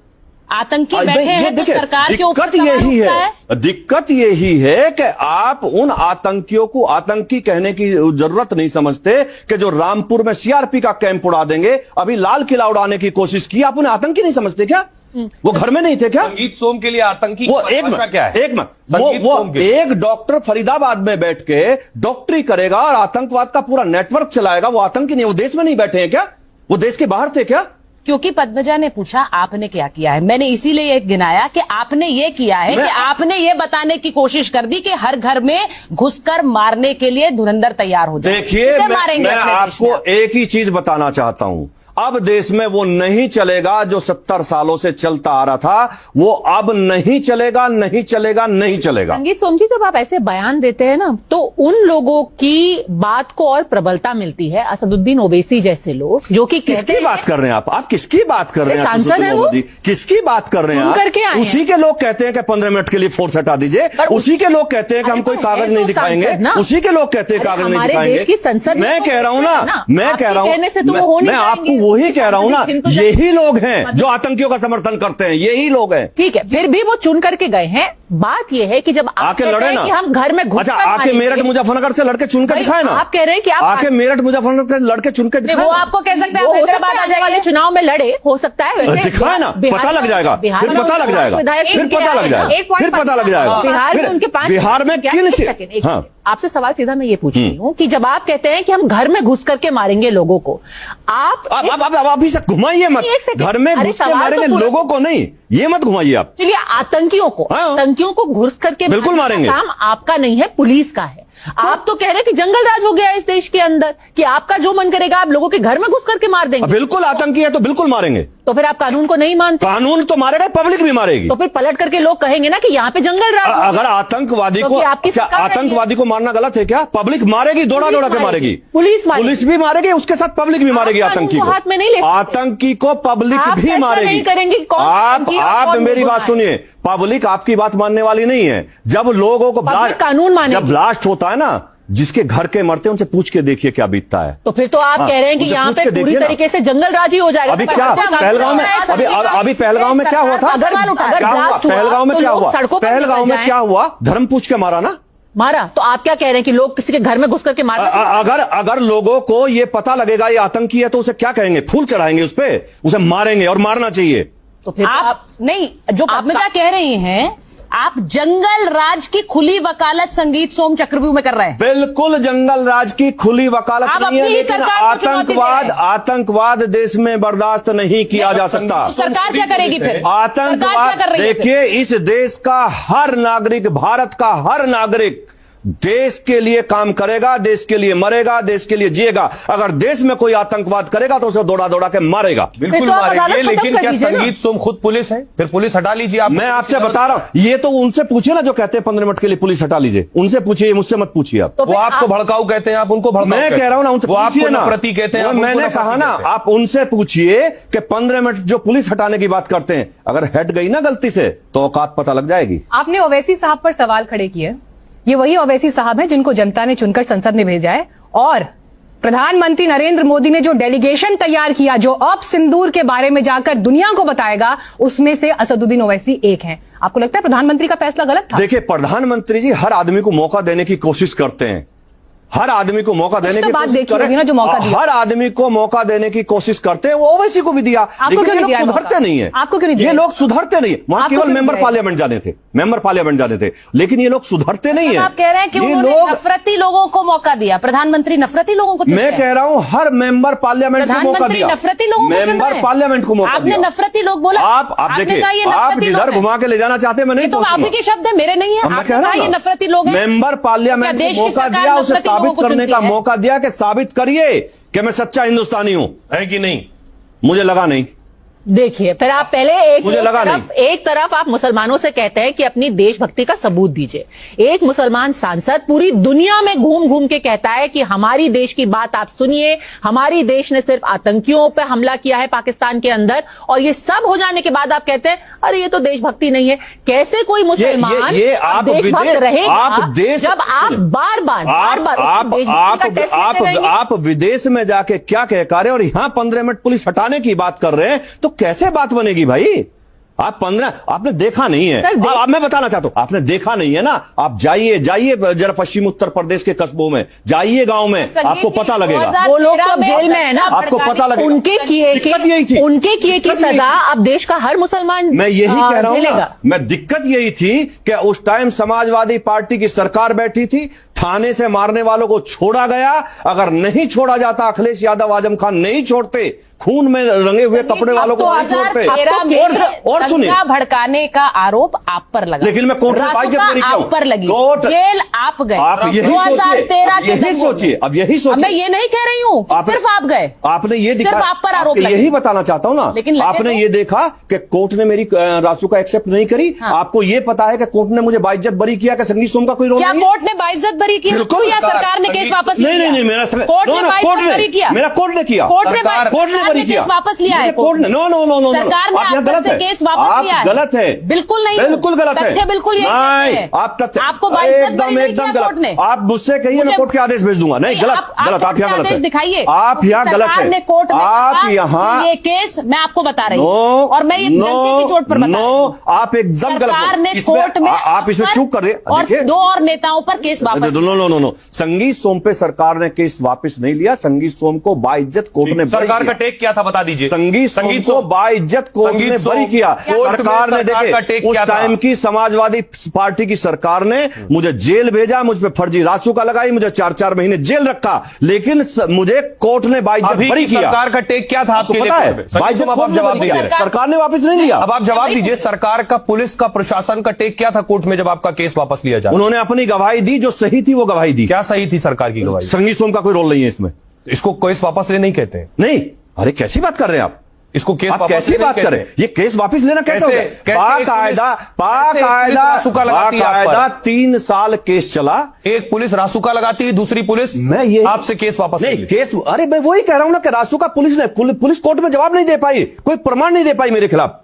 आतंकी बैठे हैं तो सरकार के ऊपर दिक्कत यही है, दिक्कत यही है कि आप उन आतंकियों को आतंकी कहने की जरूरत नहीं समझते कि जो रामपुर में सीआरपी का कैंप उड़ा देंगे, अभी लाल किला उड़ाने की कोशिश की, आप उन्हें आतंकी नहीं समझते क्या? वो घर में नहीं थे क्या? संगीत सोम के लिए आतंकी वो क्या है? वो एक डॉक्टर फरीदाबाद में बैठ के डॉक्टरी करेगा और आतंकवाद का पूरा नेटवर्क चलाएगा, वो आतंकी नहीं, वो देश में नहीं बैठे हैं क्या? वो देश के बाहर थे क्या? क्योंकि पद्मजा ने पूछा आपने क्या किया है, मैंने इसीलिए एक गिनाया कि आपने ये किया है कि आपने ये बताने की कोशिश कर दी कि हर घर में घुसकर मारने के लिए धुरंधर तैयार हो जाए। देखिए, मैं आपको एक ही चीज बताना चाहता हूं, अब देश में वो नहीं चलेगा जो 70 सालों से चलता आ रहा था, वो अब नहीं चलेगा, नहीं चलेगा, नहीं चलेगा। संगीत सोम जी, जब आप ऐसे बयान देते हैं ना, तो उन लोगों की बात को और प्रबलता मिलती है। असदुद्दीन ओवैसी जैसे लोग जो कि किसकी बात कर रहे हैं आप किसकी बात कर रहे हैं? सांसद है वो, किसकी बात कर रहे हैं करके आए? उसी के लोग कहते हैं कि 15 मिनट के लिए फोर्स हटा दीजिए, उसी के लोग कहते हैं कि हम कोई कागज नहीं दिखाएंगे, उसी के लोग कहते हैं कागज नहीं दिखाएंगे। देश की संसद मैं कह रहा हूं ना, मैं कह रहा हूं, मैं आपको वही कह रहा हूं ना, यही लोग हैं जो आतंकियों का समर्थन करते हैं, यही लोग हैं। ठीक है, फिर भी वो चुन करके गए हैं। बात यह है कि जब आप आके लड़े ना, कि हम घर में घुस, अच्छा आके मेरठ मुजफ्फरनगर से लड़के चुन कर दिखाए ना, आप कह रहे हैं कि आप आके मेरठ मुजफ्फरनगर से लड़के चुन कर दिखाए, वो आपको कह सकते हैं हैदराबाद आने वाले चुनाव में लड़े, हो सकता है वैसे दिखाए ना, पता लग जाएगा, फिर पता लग जाएगा, फिर पता लग जाएगा, फिर पता लग जाएगा। बिहार में उनके 5 बिहार में किन, हाँ, आपसे सवाल सीधा मैं ये पूछ रही हूँ कि जब आप कहते हैं कि हम घर में घुस करके मारेंगे लोगों को, आप अभी से घुमाइए मत, घर में घुस के मारेंगे लोगों को नहीं, ये मत घुमाइए आप। चलिए, आतंकियों को घुस करके बिल्कुल मारेंगे, काम आपका नहीं है, पुलिस का है। आप तो कह रहे हैं कि जंगल राज हो गया है इस देश के अंदर, कि आपका जो मन करेगा आप लोगों के घर में घुस करके मार देंगे। बिल्कुल आतंकी है तो बिल्कुल मारेंगे। तो फिर आप कानून को नहीं मानते? कानून तो मारेगा, पब्लिक भी मारेगी। तो फिर पलट करके लोग कहेंगे ना कि यहाँ पे जंगल राज। अगर आतंकवादी को, आतंकवादी को मारना गलत है क्या? पब्लिक मारेगी, दौड़ा दौड़ा के मारेगी, पुलिस भी मारेगी, उसके साथ पब्लिक भी मारेगी। आतंकी को हाथ में नहीं ले, आतंकी को पब्लिक भी मारेगी। करेंगे आप मेरी बात सुनिए, पब्लिक आपकी बात मानने वाली नहीं है। जब लोगों को कानून माने, जब ब्लास्ट होता है ना, जिसके घर के मरते हैं उनसे पूछ के देखिए क्या बीतता है। तो फिर तो आप कह रहे हैं कि यहाँ पे पूरी तरीके से जंगल राज ही हो जाएगा। अभी क्या पहलगांव में, अभी पहलगांव में क्या हुआ था? पहलगांव में क्या हुआ? पहलगांव में क्या हुआ? धर्म पूछ के मारा ना, मारा। तो आप क्या कह रहे हैं कि लोग किसी के घर में घुस करके मार? अगर लोगों को ये पता लगेगा ये आतंकी है तो उसे क्या कहेंगे? फूल चढ़ाएंगे उस पे, उसे मारेंगे और मारना चाहिए। तो फिर आप नहीं, जो पद्मजा कह रही हैं आप जंगल राज की खुली वकालत संगीत सोम चक्रव्यूह में कर रहे हैं। बिल्कुल जंगल राज की खुली वकालत आप नहीं है, अपनी ही लेकिन सरकार को चुनौती दे रहे हैं। आतंकवाद देश में बर्दाश्त नहीं किया जा सकता। तो सरकार क्या करेगी फिर? सरकार क्या आतंकवाद कर रही है फिर? देखिए, इस देश का हर नागरिक, भारत का हर नागरिक देश के लिए काम करेगा, देश के लिए मरेगा, देश के लिए जिएगा। अगर देश में कोई आतंकवाद करेगा तो उसे दौड़ा दौड़ा के मारेगा। बिल्कुल तो आप मारेंगे, अदालत खत्म लेकिन कर क्या दीजिए ना। संगीत सोम खुद पुलिस है? फिर पुलिस हटा लीजिए आप। मैं आपसे बता रहा हूं, ये तो उनसे पूछिए ना जो कहते हैं 15 मिनट के लिए पुलिस हटा लीजिए, उनसे पूछिए, मुझसे मत पूछिए आप। तो वो फिर आपको भड़काऊ कहते हैं, आप उनको भड़काऊ मैं कह रहा हूं ना, उनसे वो आपको पूछिए ना। नफरती कहते हैं, आप उनको मैंने नफरती कहा ना, कहते हैं। आप उनसे पूछिए कि 15 मिनट जो पुलिस हटाने की बात करते हैं, अगर हट गई ना गलती से तो औकात पता लग जाएगी। आपने ओवैसी साहब पर सवाल खड़े किए। ये वही ओवैसी साहब हैं जिनको जनता ने चुनकर संसद में भेजा है, और प्रधानमंत्री नरेंद्र मोदी ने जो डेलीगेशन तैयार किया, जो अब सिंदूर के बारे में जाकर दुनिया को बताएगा, उसमें से असदुद्दीन ओवैसी एक हैं। आपको लगता है प्रधानमंत्री का फैसला गलत था? देखिए, प्रधानमंत्री जी हर आदमी को मौका देने की कोशिश करते हैं, हर आदमी को मौका देने की बात कोशिश देखी होगी ना जो मौका दिया। हर आदमी को मौका देने की कोशिश करते हैं, वो ओवैसी को भी दिया। आपको लेकिन क्यों ये नहीं लोग दिया सुधरते मौका? नहीं है। आपको क्यों नहीं दिया? ये लोग सुधरते नहीं है। वहां आपको केवल क्यों नहीं मेंबर दिया? पार्लियामेंट जाने थे, मेंबर पार्लियामेंट जाने थे, लेकिन ये लोग सुधरते नहीं है। आप कह रहे हैं कि ये उन्होंने लोग, नफरती लोगों को मौका दिया, प्रधानमंत्री नफरती लोगों को चुनते मैं हैं। कह रहा हूं हर मेंबर पार्लियामेंट को मौका प्रधानमंत्री दिया, नफरती लोगों को चुन रहे मेंबर हैं। पार्लियामेंट को मौका आपने दिया। नफरती लोग बोला। आप आपने देखिए, कहा ये आप नफरती लोग जिधर हैं। घुमा के ले जाना चाहते हैं, मैं नहीं ये तो पहुंचूंगा। आप ही के शब्द है, मेरे नहीं है। अब मैं आपने कह रहा कहा हूं ये ना, नफरती लोग हैं। मेंबर पार्लियामेंट क्या देश को की मौका सरकार दिया, उसे नफरती लोगों साबित को करने चुनती का है? मौका दिया कि साबित करिए कि मैं सच्चा हिंदुस्तानी हूं। है कि नहीं? मुझे लगा नहीं। देखिए, फिर आप पहले मुझे लगा एक तरफ आप मुसलमानों से कहते हैं कि अपनी देशभक्ति का सबूत दीजिए। एक मुसलमान सांसद पूरी दुनिया में घूम घूम के कहता है कि हमारी देश की बात आप सुनिए, हमारी देश ने सिर्फ आतंकियों पर हमला किया है पाकिस्तान के अंदर, और ये सब हो जाने के बाद आप कहते हैं अरे ये तो देशभक्ति नहीं है। कैसे कोई मुसलमान ये आप देशभक्त विदेश- रहेगा आप देश- जब आप बार बार आप विदेश में जाके क्या कह रहे हैं और यहां 15 मिनट पुलिस हटाने की बात कर रहे हैं, तो कैसे बात बनेगी भाई? आप 15 आपने देखा नहीं है। अब मैं बताना चाहता हूं, आपने देखा नहीं है ना। आप जाइए जरा पश्चिम उत्तर प्रदेश के कस्बों में जाइए, गांव में, आपको पता लगेगा। वो लोग तो अब जेल में है ना, आपको पता लगेगा। उनके किए दिक्कत यही थी। की सजा अब देश का हर मुसलमान मैं यही कह रहा हूं झेलेगा। ना, मैं दिक्कत यही थी कि उस टाइम समाजवादी पार्टी की सरकार बैठी थी, थाने से मारने वालों को छोड़ा गया। अगर नहीं छोड़ा जाता, अखिलेश यादव, आजम खान नहीं छोड़ते, खून में रंगे हुए कपड़े वालों को नहीं छोड़ते। और सुनिए, भड़काने का आरोप आप पर लगा, लेकिन मैं कोर्ट में बाइज्जत बरी किया हूं। आप पर लगी, कोर्ट- जेल आप गए। आप यही 2013 के यही सोचिए, अब यही सोचिए। मैं ये नहीं कह रही हूं कि सिर्फ आप गए, आपने ये सिर्फ आप पर आरोप लगे। यही बताना चाहता हूं ना, लेकिन आपने ये देखा कि कोर्ट ने मेरी रासुका एक्सेप्ट नहीं करी। हाँ। आपको ये पता है कि कोर्ट ने मुझे बाइज्जत बरी किया कि संगीत सोम का कोई रोल क्या नहीं? कोर्ट ने बाइज्जत बरी की या सरकार ने केस वापस लिया? नहीं, मेरा कोर्ट ने बाइज्जत बरी किया। मेरा कोर्ट ने किया। कोर्ट ने बरी किया। केस वापस लिया है। कोर्ट ने नो सरकार ने आप यहाँ आप गलत से है। केस वापस लिया आप है। गलत है। बिल्कुल नहीं, बिल्कुल गलत है। तथ्य बिल्कुल यही नहीं, कहते हैं। आप तथ्य आपको बाइज्जत बरी नहीं एकदम किया कोर्ट ने। आप मुझसे कहिए, मैं कोर्ट के आदेश भेज दूंगा। नहीं, गलत गलत, आप यहाँ गलत आदेश है। दिखाइए। आप यहाँ गलत सरकार ने है। कोर्ट में आप कहा यहाँ कि ये केस मैं आपको बता रही हूँ, और मैं ये जनता की चोट पर बता रही हूँ। आप एकदम गलत सरकार हो। ने इसमें कोर्ट में आप इसमें चूक कर रहे हैं। और देखिए, 2 और नेताओं पर केस वापस। नो, संगीत सोम पे सरकार ने केस वापस नहीं लिया। संगीत सोम को बाइज्जत कोर्ट ने सरकार का टेक क्या था, बता दीजिए। संगीत को बाइज्जत कोर्ट ने बरी किया। सरकार ने देखे, उस टाइम की समाजवादी पार्टी की सरकार ने मुझे जेल भेजा, मुझ पे फर्जी रासुका लगाई, मुझे 4-4 महीने जेल रखा, लेकिन मुझे कोर्ट ने बाइज्जत बरी किया। सरकार का टेक क्या था आपके पता है? बाइज्जत आप जवाब दीजिए। सरकार ने वापस नहीं दिया। अब आप जवाब दीजिए, सरकार का, पुलिस का, प्रशासन का टेक क्या था कोर्ट में जब आपका केस वापस लिया जाए? उन्होंने अपनी गवाही दी, जो सही थी वो गवाही दी। क्या सही थी सरकार की गवाही? संगीत सोम का कोई रोल नहीं है इसमें। इसको केस वापस ले नहीं कहते हैं। नहीं, अरे कैसी बात कर रहे हैं आप? इसको केस आप वापस कैसी बात करें? ये केस वापस लेना कैसे हो गया? बाकायदा 3 साल केस चला। एक पुलिस रासुका लगाती है, दूसरी पुलिस मैं ये आपसे केस वापस नहीं, केस, अरे मैं वही कह रहा हूं ना कि रासुका पुलिस कोर्ट में जवाब नहीं दे पाई, कोई प्रमाण नहीं दे पाई मेरे खिलाफ।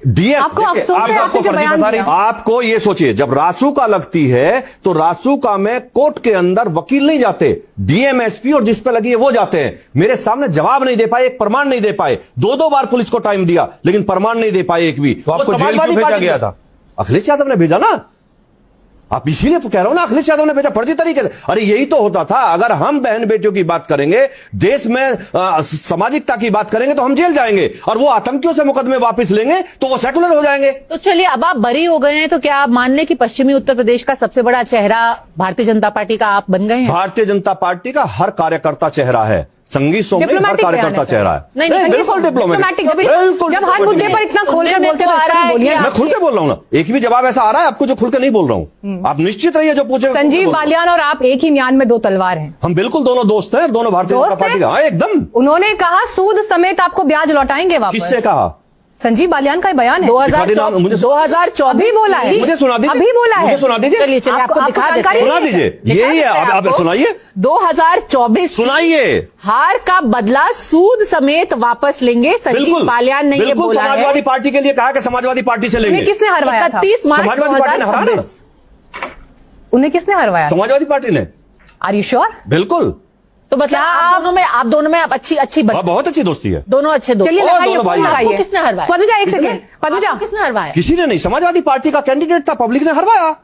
डीएम आपको अफसोस है, आपने जो बयान दिया। आपको ये सोचिए, जब रासुका लगती है तो रासुका में कोर्ट के अंदर वकील नहीं जाते, डीएम, एसपी और जिस पे लगी है वो जाते हैं। मेरे सामने जवाब नहीं दे पाए, एक प्रमाण नहीं दे पाए। 2 बार पुलिस को टाइम दिया, लेकिन प्रमाण नहीं दे पाए एक भी। तो आपको जेल क्यों भेजा गया था? अखिलेश यादव ने भेजा ना। आप इसीलिए कह रहा हूं ना, अखिलेश यादव ने भेजा फर्जी तरीके से। अरे यही तो होता था, अगर हम बहन बेटियों की बात करेंगे, देश में सामाजिकता की बात करेंगे तो हम जेल जाएंगे, और वो आतंकियों से मुकदमे वापस लेंगे तो वो सेकुलर हो जाएंगे। तो चलिए, अब आप बरी हो गए हैं तो क्या आप मान लें कि पश्चिमी उत्तर प्रदेश का सबसे बड़ा चेहरा भारतीय जनता पार्टी का आप बन गए हैं? भारतीय जनता पार्टी का हर कार्यकर्ता चेहरा है, संगीत सोम में हर कार्यकर्ता चेहरा है। नहीं, बिल्कुल डिप्लोमेटिक। जब हर मुद्दे पर इतना खोलकर बोलते आ रहा है, मैं खुल के बोल रहा हूं ना, एक भी जवाब ऐसा आ रहा है आपको जो खुल के नहीं बोल रहा हूं। आप निश्चित रहिए, जो पूछे। संजीव बालियान और आप एक ही म्यान में दो तलवार हैं। हम बिल्कुल दोनों दोस्त हैं, दोनों भारतीय जनता पार्टी का। एकदम। उन्होंने कहा सूद समेत आपको ब्याज लौटाएंगे वापस। किससे कहा? संजीव बालियान का बयान है। 2024 अभी बोला है, मुझे सुना दीजिए, अभी बोला है। मुझे सुना दीजिए। चलिए आपको दिखा देते हैं। सुना दीजिए, यही है। आप सुनाइए। 2024 सुनाइए। हार का बदला सूद समेत वापस लेंगे, संजीव बालियान ने ये बोला है। समाजवादी पार्टी के लिए कहा कि समाजवादी पार्टी से लेंगे। किसने हरवाया था? 31 मार्च समाजवादी पार्टी ने हराया। उन्हें किसने हरवाया? समाजवादी पार्टी ने। Are you sure? बिल्कुल। तो मतलब आप दोनों में अच्छी बहुत अच्छी दोस्ती है। दोनों अच्छे दोस्त। चलिए लगाइए, फोन लगाइए। किसने हरवाया? पद्मजा एक सेकेंड, पद्मजा किसने हरवाया? किसी ने नहीं, समाजवादी पार्टी का कैंडिडेट था, पब्लिक ने हरवाया।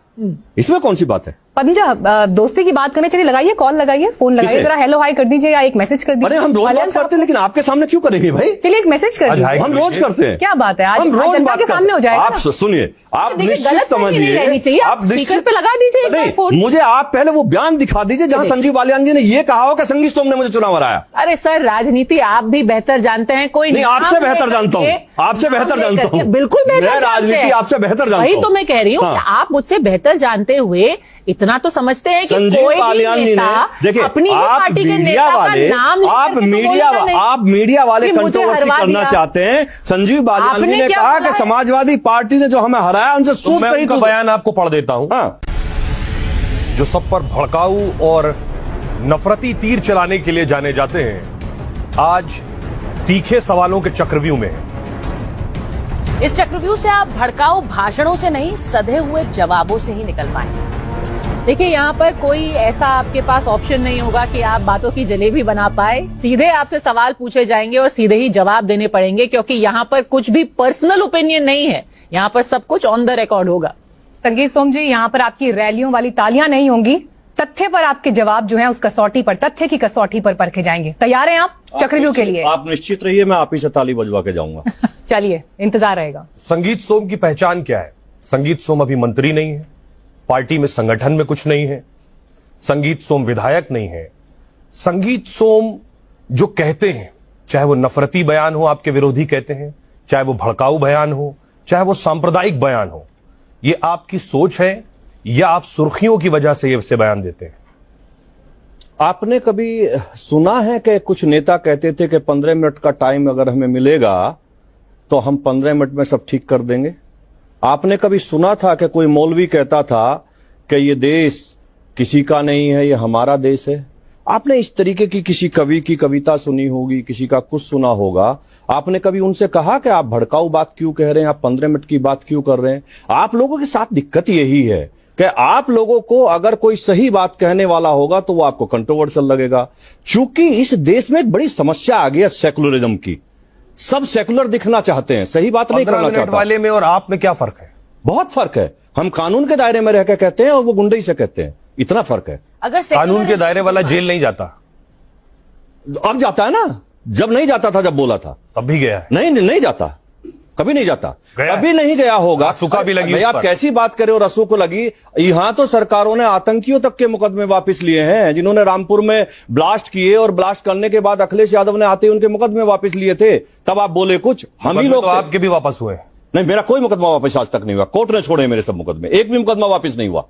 इसमें कौन सी बात है? पद्मजा दोस्ती की बात करने, चलिए लगाइए, कॉल लगाइए, फोन लगाइए, जरा हेलो हाई कर दीजिए या एक मैसेज कर दीजिए। अरे हम रोज बात करते हैं, लेकिन आपके सामने क्यों करेंगे भाई? चलिए एक मैसेज कर दीजिए। हम रोज करते हैं। क्या बात है, आज हम रोज जनता के सामने हो जाएगा। आप सुनिए, आप निश्चित गलत समझिए, आप स्पीकर पे लगा दीजिए एक बार फोन। मुझे आप पहले वो बयान दिखा दीजिए जहां संजीव बालियान जी ने ये कहा हो कि संगीत सोम ने मुझे चुनाव हराया। अरे सर, राजनीति आप भी बेहतर जानते हैं। कोई नहीं, आपसे बेहतर जानता हूँ, आपसे बेहतर जानता हूँ। बिल्कुल बेहतर राजनीति आपसे बेहतर जानता हूँ। वही तो मैं कह रही हूँ कि आप मुझसे बेहतर जानते हुए इतना तो समझते हैं कि कोई भी नेता देखिए, अपनी पार्टी के नेता का नाम आप मीडिया वाले कंट्रोवर्सी करना चाहते हैं। संजीव बालियान जी ने कहा कि समाजवादी पार्टी ने जो हमें हराया उनसे सूद सही। तो बयान आपको पढ़ देता हूं। हाँ। जो सब पर भड़काऊ और नफरती तीर चलाने के लिए जाने जाते हैं, आज तीखे सवालों के चक्रव्यूह में हैं। इस चक्रव्यूह से आप भड़काऊ भाषणों से नहीं, सधे हुए जवाबों से ही निकल पाएंगे। देखिए, यहाँ पर कोई ऐसा आपके पास ऑप्शन नहीं होगा कि आप बातों की जलेबी बना पाए। सीधे आपसे सवाल पूछे जाएंगे और सीधे ही जवाब देने पड़ेंगे, क्योंकि यहाँ पर कुछ भी पर्सनल ओपिनियन नहीं है। यहाँ पर सब कुछ ऑन द रिकॉर्ड होगा। संगीत सोम जी, यहाँ पर आपकी रैलियों वाली तालियां नहीं होंगी, तथ्य पर आपके जवाब जो है उस कसौटी पर, तथ्य की कसौटी पर परखे जाएंगे। तैयार हैं आप चक्रव्यूह के लिए? आप निश्चित रहिए, मैं आप ही से ताली बजवा के जाऊंगा। चलिए, इंतजार रहेगा। संगीत सोम की पहचान क्या है? संगीत सोम अभी मंत्री नहीं है, पार्टी में संगठन में कुछ नहीं है, संगीत सोम विधायक नहीं है। संगीत सोम जो कहते हैं, चाहे वो नफरती बयान हो, आपके विरोधी कहते हैं, चाहे वो भड़काऊ बयान हो, चाहे वो सांप्रदायिक बयान हो, ये आपकी सोच है या आप सुर्खियों की वजह से ये बयान देते हैं? आपने कभी सुना है कि कुछ नेता कहते थे कि 15 मिनट का टाइम अगर हमें मिलेगा तो हम 15 मिनट में सब ठीक कर देंगे? आपने कभी सुना था कि कोई मौलवी कहता था कि ये देश किसी का नहीं है, ये हमारा देश है? आपने इस तरीके की किसी कवि की कविता सुनी होगी, किसी का कुछ सुना होगा। आपने कभी उनसे कहा कि आप भड़काऊ बात क्यों कह रहे हैं, आप 15 मिनट की बात क्यों कर रहे हैं? आप लोगों के साथ दिक्कत यही है कि आप लोगों को अगर कोई सही बात कहने वाला होगा तो वो आपको कंट्रोवर्शियल लगेगा। चूंकि इस देश में एक बड़ी समस्या आ गई है सेकुलरिज्म की। सब सेकुलर दिखना चाहते हैं, सही बात नहीं करना चाहते। वाले में और आप में क्या फर्क है? बहुत फर्क है। हम कानून के दायरे में रहकर कहते हैं और वो गुंडई से कहते हैं, इतना फर्क है। अगर कानून के दायरे वाला जेल नहीं जाता? अब जाता है ना, जब नहीं जाता था, जब बोला था तब भी गया है। नहीं जाता, कभी नहीं जाता, कभी नहीं गया होगा। रसूखा भी लगी। आप कैसी बात करे, और रसू को लगी। यहां तो सरकारों ने आतंकियों तक के मुकदमे वापस लिए हैं, जिन्होंने रामपुर में ब्लास्ट किए और ब्लास्ट करने के बाद अखिलेश यादव ने आते उनके मुकदमे वापस लिए थे। तब आप बोले कुछ, हम ही लोग तो आपके भी वापस हुए? नहीं, मेरा कोई मुकदमा वापस आज तक नहीं हुआ। कोर्ट ने छोड़े मेरे सब मुकदमे, एक भी मुकदमा वापस नहीं हुआ।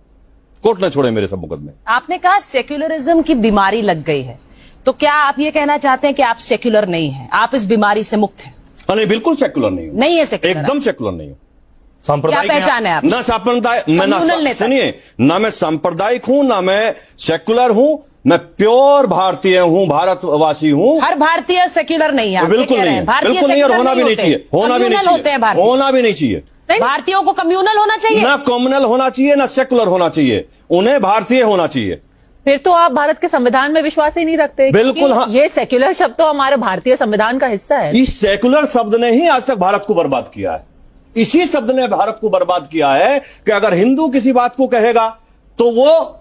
कोर्ट ने छोड़े मेरे सब मुकदमे। आपने कहा सेक्युलरिज्म की बीमारी लग गई है, तो क्या आप ये कहना चाहते हैं कि आप सेक्युलर नहीं हैं, आप इस बीमारी से मुक्त हैं? नहीं, बिल्कुल सेकुलर नहीं हूं। नहीं है सेक्युलर? एकदम सेकुलर नहीं हूं। क्या पहचान है आप? ना सांप्रदायिक, सुनिए, ना मैं सांप्रदायिक हूं, ना मैं सेकुलर हूं, मैं प्योर भारतीय हूं, भारतवासी हूं। हर भारतीय सेक्युलर नहीं है, बिल्कुल नहीं है, बिल्कुल नहीं, और होना भी नहीं चाहिए, होना भी नहीं चाहिए, होना भी नहीं चाहिए। भारतीयों को कम्युनल होना चाहिए? ना कम्युनल होना चाहिए, ना सेकुलर होना चाहिए, उन्हें भारतीय होना चाहिए। फिर तो आप भारत के संविधान में विश्वास ही नहीं रखते। बिल्कुल, हाँ। ये सेक्युलर शब्द तो हमारे भारतीय संविधान का हिस्सा है। इस सेकुलर शब्द ने ही आज तक भारत को बर्बाद किया है। इसी शब्द ने भारत को बर्बाद किया है कि अगर हिंदू किसी बात को कहेगा तो वो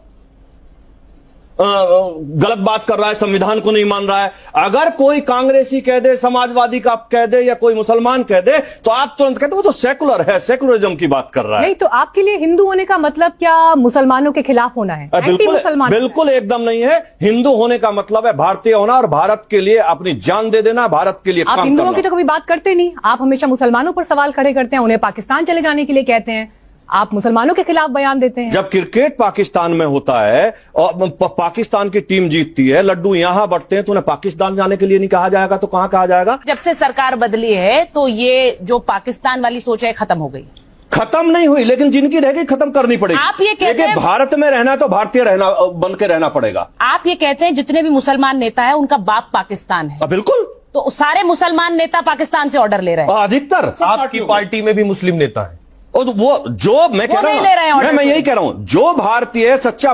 गलत बात कर रहा है, संविधान को नहीं मान रहा है। अगर कोई कांग्रेसी कह दे, समाजवादी का कह दे या कोई मुसलमान कह दे तो आप तुरंत कहते वो तो सेकुलर है, सेकुलरिज्म की बात कर रहा है। नहीं, तो आपके लिए हिंदू होने का मतलब क्या मुसलमानों के खिलाफ होना है? एंटी मुसलमान? बिल्कुल एकदम नहीं है। हिंदू होने का मतलब है भारतीय होना और भारत के लिए अपनी जान दे देना, भारत के लिए आप काम हिंदुओं करना। की तो कभी बात करते नहीं, आप हमेशा मुसलमानों पर सवाल खड़े करते हैं, उन्हें पाकिस्तान चले जाने के लिए कहते हैं, आप मुसलमानों के खिलाफ बयान देते हैं। जब क्रिकेट पाकिस्तान में होता है और पाकिस्तान की टीम जीतती है, लड्डू यहां बढ़ते हैं, तो उन्हें पाकिस्तान जाने के लिए नहीं कहा जाएगा तो कहां कहा जाएगा? जब से सरकार बदली है तो ये जो पाकिस्तान वाली सोच है खत्म हो गई। खत्म नहीं हुई, लेकिन जिनकी रह गई खत्म करनी पड़ेगी। आप ये कहते हैं भारत में रहना है तो भारतीय रहना बन के रहना पड़ेगा। आप ये कहते हैं जितने भी मुसलमान नेता है उनका बाप पाकिस्तान है, बिल्कुल। तो सारे मुसलमान नेता पाकिस्तान से ऑर्डर ले रहे हैं। अधिकतर आपकी पार्टी में भी मुस्लिम नेता है और वो जो मैं कह रहा हूं, मैं यही कह रहा हूं, जो भारतीय सच्चा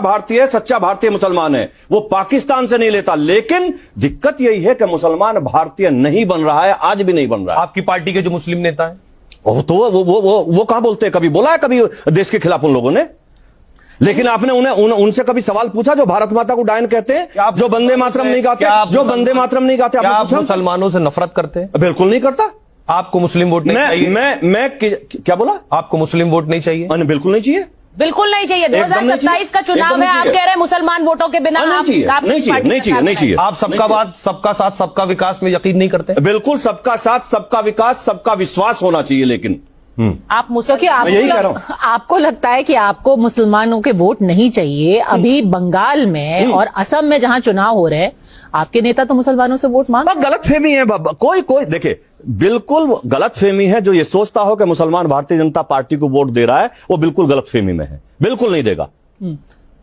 भारतीय मुसलमान है वो पाकिस्तान से नहीं लेता। लेकिन दिक्कत यही है कि मुसलमान भारतीय नहीं बन रहा है, आज भी नहीं बन रहा है। आपकी पार्टी के जो मुस्लिम नेता है तो वो कहां बोलते हैं? कभी बोला है कभी देश के खिलाफ उन लोगों ने? लेकिन आपने उनसे कभी सवाल पूछा जो भारत माता को डायन कहते हैं, जो वंदे मातरम नहीं गाते, जो वंदे मातरम नहीं गाते? आप मुसलमानों से नफरत करते हैं? बिल्कुल नहीं करता। आपको मुस्लिम वोट नहीं चाहिए? मैं क्या बोला? आपको मुस्लिम वोट नहीं चाहिए? बिल्कुल नहीं चाहिए, बिल्कुल नहीं चाहिए। 2027 का चुनाव है, आप कह रहे हैं मुसलमान वोटों के बिना नहीं चाहिए। आप सबका साथ सबका विकास में यकीन नहीं करते? बिल्कुल, सबका साथ सबका विकास सबका विश्वास होना चाहिए। लेकिन आप मुसलमान, यही कह रहा हूं। आपको लगता है कि आपको मुसलमानों के वोट नहीं चाहिए? अभी बंगाल में और असम में जहां चुनाव हो रहे हैं, आपके नेता तो मुसलमानों से वोट मांग। गलतफहमी है बाबा। कोई देखिए, बिल्कुल गलतफहमी है। जो ये सोचता हो कि मुसलमान भारतीय जनता पार्टी को वोट दे रहा है, वो बिल्कुल गलतफहमी में है, बिल्कुल नहीं देगा।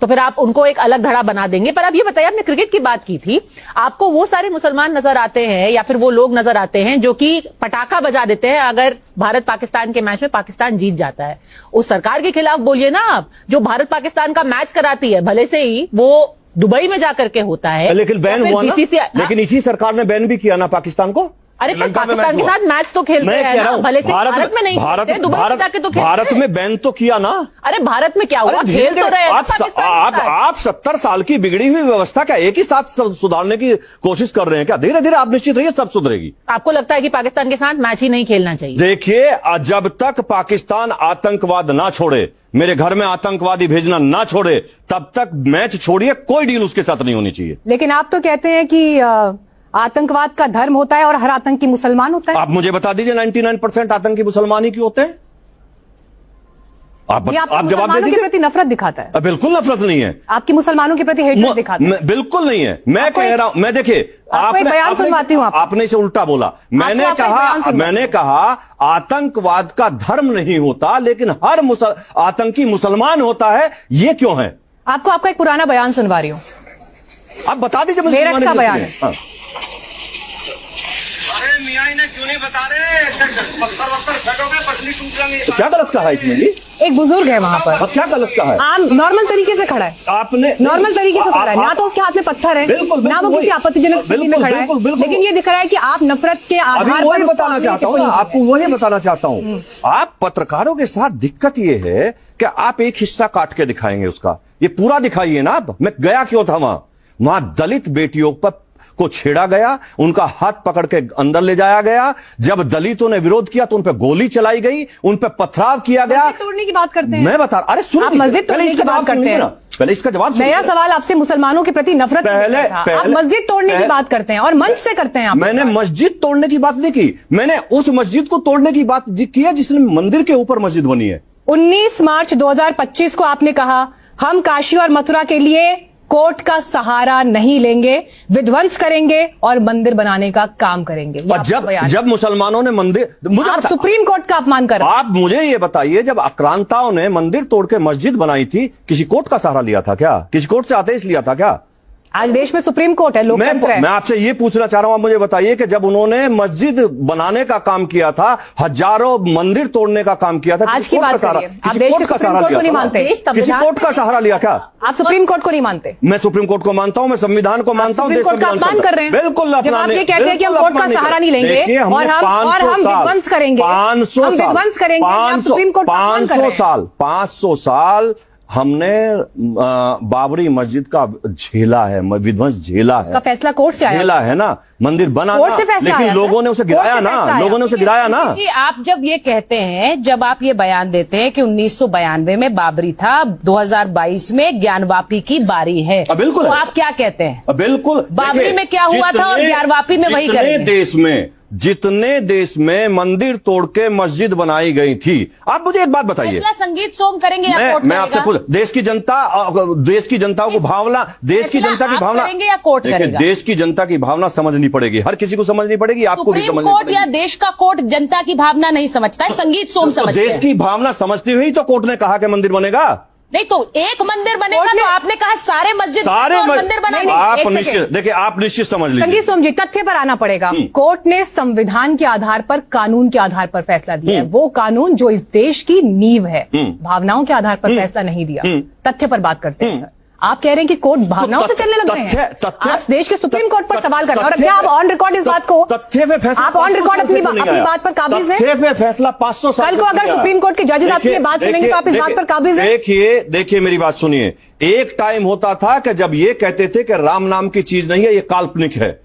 तो फिर आप उनको एक अलग धड़ा बना देंगे। पर अब ये बताइए, आपने क्रिकेट की बात की थी, आपको वो सारे मुसलमान नजर आते हैं या फिर वो लोग नजर आते हैं जो कि पटाखा बजा देते हैं अगर भारत पाकिस्तान के मैच में पाकिस्तान जीत जाता है? उस सरकार के खिलाफ बोलिए ना आप, जो भारत पाकिस्तान का मैच कराती है, भले से ही वो दुबई में जाकर के होता है, लेकिन बैन हुआ ना। लेकिन इसी सरकार ने बैन भी किया ना पाकिस्तान को। अरे पाकिस्तान के साथ मैच तो खेलते हैं ना, भले से भारत में नहीं खेलते, दुबई में जाके तो खेलते हैं। भारत में बैन तो किया ना। अरे भारत में क्या हुआ, खेल तो रहे हैं आप 70 साल की बिगड़ी हुई व्यवस्था क्या एक ही साथ सुधारने की कोशिश कर रहे हैं क्या? धीरे धीरे आप निश्चित रहिए सब सुधरेगी। आपको लगता है कि पाकिस्तान के साथ मैच ही नहीं खेलना चाहिए? देखिए, जब तक पाकिस्तान आतंकवाद ना छोड़े, मेरे घर में आतंकवादी भेजना ना छोड़े, तब तक मैच छोड़िए, कोई डील उसके साथ नहीं होनी चाहिए। लेकिन आप तो कहते हैं कि आतंकवाद का धर्म होता है और हर आतंकी मुसलमान होता है। आप मुझे बता दीजिए 99% आतंकी मुसलमान ही क्यों होते हैं? आप जवाब दे दीजिए। के प्रति नफरत दिखाता है? बिल्कुल नफरत नहीं है। आपकी मुसलमानों के प्रति हेटरेट दिखाता है? बिल्कुल नहीं है। मैं कह रहा हूं, मैं देखिए, बयान सुनवाती हूं। आपने इसे उल्टा बोला। मैंने कहा आतंकवाद का धर्म नहीं होता, लेकिन हर आतंकी मुसलमान होता है। ये क्यों है? आपका एक पुराना बयान सुनवा रही हूँ, आप बता दीजिए। मेरठ का बयान है। अरे मियाँ इन्हें क्यों नहीं बता रहे? पत्थर फेंकोगे, पसली टूट जाएंगी। तो क्या गलत कहा है इसमें जी? एक बुजुर्ग है वहां पर, क्या गलत कहा है? आम नॉर्मल तरीके से खड़ा है, आपने नॉर्मल तरीके से खड़ा है, ना तो उसके हाथ में पत्थर है, ना वो किसी आपत्तिजनक स्थिति में खड़ा है, लेकिन ये दिख रहा है कि आप नफरत के आधार पर बताना चाहता हूँ, आपको वही बताना चाहता हूँ। आप पत्रकारों के साथ दिक्कत ये है कि आप एक हिस्सा काट के दिखाएंगे, उसका ये पूरा दिखाइए ना। आप, मैं गया क्यों था वहां दलित बेटियों पर को छेड़ा गया, उनका हाथ पकड़ के अंदर ले जाया गया। जब दलितों ने विरोध किया तो उन पर गोली चलाई गई, उन पर पथराव किया गया। मस्जिद तोड़ने की बात करते हैं? मैं बता, अरे सुन, आप मस्जिद तोड़ने की बात करते हैं? पहले इसका जवाब। मेरा सवाल आपसे मुसलमानों के प्रति नफरत आप मस्जिद तोड़ने की बात करते हैं और मंच से करते हैं। मैंने मस्जिद तोड़ने की बात नहीं की, मैंने उस मस्जिद को तोड़ने की बात की है जिसने मंदिर के ऊपर मस्जिद बनी है। 19 मार्च 2025 को आपने कहा, हम काशी और मथुरा के लिए कोर्ट का सहारा नहीं लेंगे, विध्वंस करेंगे और मंदिर बनाने का काम करेंगे। और जब मुसलमानों ने मंदिर, मुझे आप सुप्रीम कोर्ट का अपमान कर रहे हैं। आप मुझे ये बताइए, जब आक्रांताओं ने मंदिर तोड़ के मस्जिद बनाई थी, किसी कोर्ट का सहारा लिया था क्या? किसी कोर्ट से आदेश लिया था क्या? आज देश में सुप्रीम कोर्ट है, लोकतंत्र है। मैं आपसे ये पूछना चाह रहा हूं, आप मुझे बताइए कि जब उन्होंने मस्जिद बनाने का काम किया था, हजारों मंदिर तोड़ने का काम किया था, आज की बात करिए, आप देश के सुप्रीम कोर्ट को नहीं मानते? किसी कोर्ट का सहारा लिया क्या? आप सुप्रीम कोर्ट को नहीं मानते? मैं सुप्रीम कोर्ट को मानता हूं, मैं संविधान को मानता हूं, देश का अपमान कर रहे हैं। बिल्कुल जब आप ये कहते हैं कि हम कोर्ट का सहारा नहीं लेंगे और हम विध्वंस करेंगे, 500 साल हमने बाबरी मस्जिद का झेला है, विध्वंस झेला है, उसका फैसला कोर्ट से आया, झेला है ना, मंदिर बना कोर्ट ना, से फैसला लेकिन आया, लोगों ने उसे गिराया कोर्ट से फैसला ना, आया। लोगों ने उसे गिराया ना। जी, आप जब ये कहते हैं, जब आप ये बयान देते हैं कि 1992 में बाबरी था, 2022 में ज्ञानवापी की बारी है, बिल्कुल तो है। आप क्या कहते हैं? बिल्कुल, बाबरी देखिए, में क्या हुआ था और ज्ञानवापी में वही करेंगे। जितने देश में मंदिर तोड़ के मस्जिद बनाई गई थी, आप मुझे एक बात बताइए, फैसला संगीत सोम करेंगे या कोर्ट मैं आपसे करेगा? पूछ, देश की जनता को भावना, देश की जनता की आप भावना करेंगे या कोर्ट देखिए, करेगा? देश की जनता की भावना समझनी पड़ेगी, हर किसी को समझनी पड़ेगी, आपको भी सुप्रीम समझनी कोर्ट या पड़ेगी। देश का कोर्ट जनता की भावना नहीं समझता है, संगीत सोम तो समझते देश हैं। की भावना समझती हुई तो कोर्ट ने कहा कि मंदिर बनेगा। नहीं तो एक मंदिर बनेगा, तो आपने कहा सारे मस्जिद सारे और मंदिर बनाएंगे। आप एक निश्चित सेकंड। देखिए, आप निश्चित समझ लीजिए। संगीत सोम जी, तथ्य पर आना पड़ेगा। कोर्ट ने संविधान के आधार पर, कानून के आधार पर फैसला दिया है, वो कानून जो इस देश की नींव है, भावनाओं के आधार पर फैसला नहीं दिया। तथ्य पर बात करते हैं सर। आप कह रहे हैं कि कोर्ट भावनाओं से चलने लग गए हैं। आप देश के सुप्रीम कोर्ट पर सवाल कर रहे हैं, और क्या आप ऑन रिकॉर्ड इस बात को, तथ्य पे फैसला, आप ऑन रिकॉर्ड अपनी बात पर काबिज हैं? तथ्य पे फैसला 500 साल कल को अगर सुप्रीम कोर्ट के जजेस आपकी ये बात सुनेंगे तो आप इस बात पर काबिज हैं? देखिए मेरी बात सुनिए, एक टाइम होता था कि जब ये कहते थे कि राम नाम की चीज नहीं है, ये काल्पनिक है।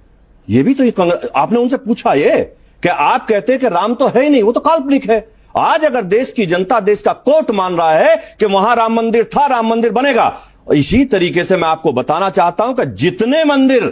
ये भी तो आपने उनसे पूछा ये कि आप कहते हैं कि राम तो है ही नहीं, वो तो काल्पनिक है। आज अगर देश की जनता, देश का कोर्ट मान रहा है कि वहां राम मंदिर था, राम मंदिर बनेगा, इसी तरीके से मैं आपको बताना चाहता हूं कि जितने मंदिर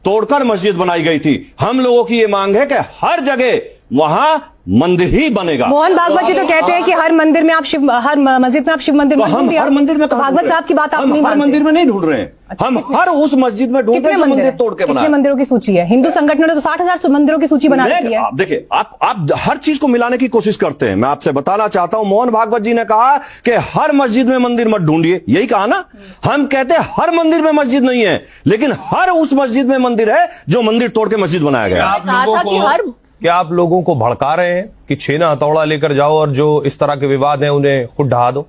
तोड़कर मस्जिद बनाई गई थी, हम लोगों की ये मांग है कि हर जगह वहां मंदिर ही बनेगा। मोहन भागवत जी तो कहते हैं कि हर मंदिर में आप हर मस्जिद में आप शिव मंदिर मत हम ढूंढिए। हर मंदिर में भागवत साहब की बात आप हम नहीं हर मानते। मंदिर में नहीं ढूंढ रहे हैं, हम हर उस मस्जिद में ढूंढ रहे हैं जो मंदिर तोड़ के कितने बनाया। मंदिरों की सूची है? हिंदू संगठनों ने तो 60,000 मंदिरों की सूची बना रखी है। देखिए, आप हर चीज को मिलाने की कोशिश करते हैं। मैं आपसे बताना चाहता हूं, मोहन भागवत जी ने कहा कि हर मस्जिद में मंदिर मत ढूंढिए, यही कहा ना। हम कहते हैं हर मंदिर में मस्जिद नहीं है, लेकिन हर उस मस्जिद में मंदिर है जो मंदिर तोड़ के मस्जिद बनाया गया। क्या आप लोगों को भड़का रहे हैं कि छेना हथौड़ा लेकर जाओ और जो इस तरह के विवाद हैं उन्हें खुद ढहा दो?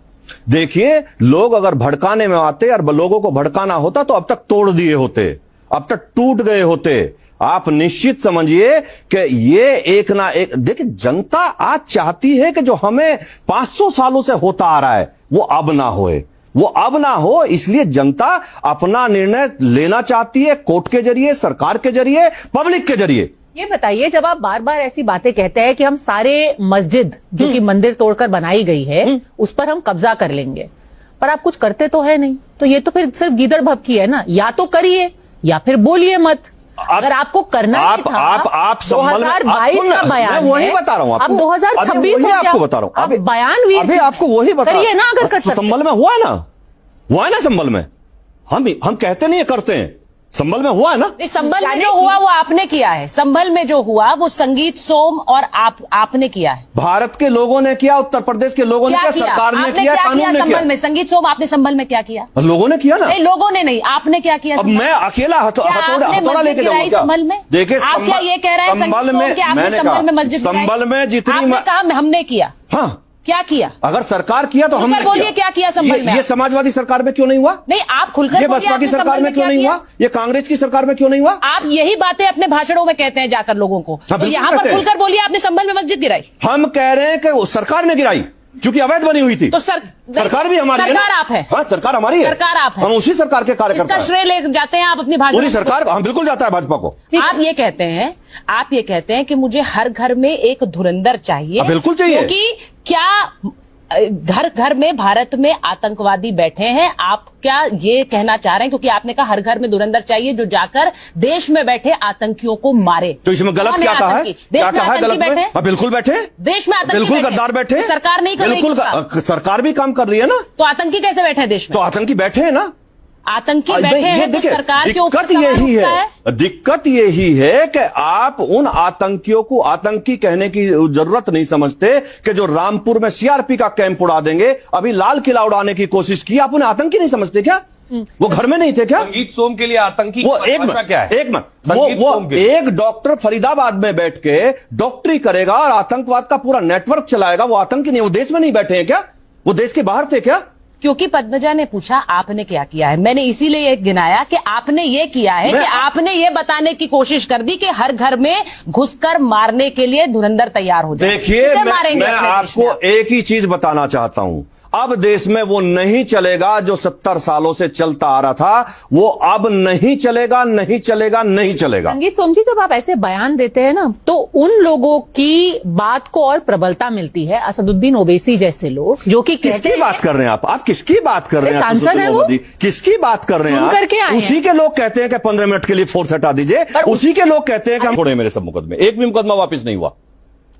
देखिए, लोग अगर भड़काने में आते और लोगों को भड़काना होता तो अब तक तोड़ दिए होते, अब तक टूट गए होते। आप निश्चित समझिए कि ये एक ना एक, देखिए, जनता आज चाहती है कि जो हमें 500 सालों से होता आ रहा है वो अब ना होए, वो अब ना हो। इसलिए जनता अपना निर्णय लेना चाहती है, कोर्ट के जरिए, सरकार के जरिए, पब्लिक के जरिए। ये बताइए, जब आप बार बार ऐसी बातें कहते हैं कि हम सारे मस्जिद जो कि मंदिर तोड़कर बनाई गई है उस पर हम कब्जा कर लेंगे, पर आप कुछ करते तो है नहीं, तो ये तो फिर सिर्फ गीदड़ भभकी है ना। या तो करिए या फिर बोलिए मत। अगर आपको करना ही था, आप 2022 का बयान मैं वही है, बता रहा हूं आपको, अब 2026 हो आपको बता रहा हूं, अब बयान अभी आपको वही बता करिए ना, अगर कर सकते। संभल में हुआ है ना, संभल में हम कहते नहीं है, करते हैं। संभल में हुआ है ना? संभल में जो हुआ वो आपने किया है, संभल में जो हुआ वो संगीत सोम और आपने किया है। भारत के लोगों ने किया, उत्तर प्रदेश के लोगों ने किया, सरकार ने किया, कानून ने संभल किया। में संगीत सोम आपने संभल में क्या किया? लोगों ने किया ना। नहीं, लोगों ने नहीं, आपने क्या किया? अब मैं अकेला हथौड़ा लेके जाऊंगा क्या? संभल में देखिए, आप क्या ये कह रहे हैं संभल में कि आपने संभल में मस्जिद गिराई? संभल में जितनी आपने कहा हमने किया, हाँ, क्या किया? अगर सरकार किया तो हमने बोलिए क्या किया संभल में? ये समाजवादी सरकार में क्यों नहीं हुआ? नहीं, आप खुलकर ये बोलिए बसपा की आपने सरकार संभल में क्यों क्या नहीं किया? हुआ? ये कांग्रेस की सरकार में क्यों नहीं हुआ? आप यही बातें अपने भाषणों में कहते हैं जाकर लोगों को, तो बिल्कुल यहाँ पर कहते हैं। खुलकर बोलिए आपने संभल में मस्जिद गिराई। हम कह रहे हैं कि वो सरकार ने गिराई, क्योंकि अवैध बनी हुई थी। तो सरकार भी हमारी है ना? सरकार आप है। हाँ, सरकार हमारी है, सरकार आप है। हम उसी सरकार के कार्यकर्ता इसका श्रेय ले जाते हैं आप अपनी भाषा पूरी सरकार। हम बिल्कुल जाता है भाजपा को। आप ये कहते हैं कि मुझे हर घर में एक धुरंधर चाहिए। बिल्कुल चाहिए। क्योंकि क्या घर घर में भारत में आतंकवादी बैठे हैं, आप क्या ये कहना चाह रहे हैं? क्योंकि आपने कहा हर घर में धुरंधर चाहिए जो जाकर देश में बैठे आतंकियों को मारे। तो इसमें गलत क्या कहा है? क्या कहा है गलत में? बिल्कुल बैठे, देश में आतंकी बिल्कुल गद्दार बैठे। तो सरकार नहीं कर रही, बिल्कुल सरकार भी काम कर रही है ना। तो आतंकी कैसे बैठे हैं देश में? तो आतंकी बैठे हैं ना, आतंकी बैठे हैं तो सरकार के ऊपर दिक्कत यही है, दिक्कत यही है कि आप उन आतंकियों को आतंकी कहने की जरूरत नहीं समझते कि जो रामपुर में सीआरपी का कैंप उड़ा देंगे, अभी लाल किला उड़ाने की कोशिश की, आप उन्हें आतंकी नहीं समझते क्या? वो घर में नहीं थे क्या? संगीत सोम के लिए आतंकी वो एक मिनट क्या है? एक मिनट, वो एक डॉक्टर फरीदाबाद में बैठ के डॉक्टरी करेगा और आतंकवाद का पूरा नेटवर्क चलाएगा, वो आतंकी नहीं? वो देश में नहीं बैठे हैं क्या? वो देश के बाहर थे क्या? क्योंकि पद्मजा ने पूछा आपने क्या किया है, मैंने इसीलिए गिनाया कि आपने ये किया है कि आपने ये बताने की कोशिश कर दी कि हर घर में घुसकर मारने के लिए धुरंधर तैयार हो जाए। देखिए, मैं आपको एक ही चीज बताना चाहता हूं। अब देश में वो नहीं चलेगा जो 70 सालों से चलता आ रहा था, वो अब नहीं चलेगा, नहीं चलेगा, नहीं चलेगा। संगीत सोम जी, जब आप ऐसे बयान देते हैं ना, तो उन लोगों की बात को और प्रबलता मिलती है। असदुद्दीन ओवैसी जैसे लोग जो कि किसकी बात कर रहे हैं आप किसकी बात कर रहे हैं? सांसद है वो, किसकी बात कर रहे हैं सुन करके आए आप? उसी के लोग कहते हैं कि 15 मिनट के लिए फोर्स हटा दीजिए, उसी के लोग कहते हैं कि हम छोड़े मेरे सब मुकदमे। एक भी मुकदमा वापस नहीं हुआ,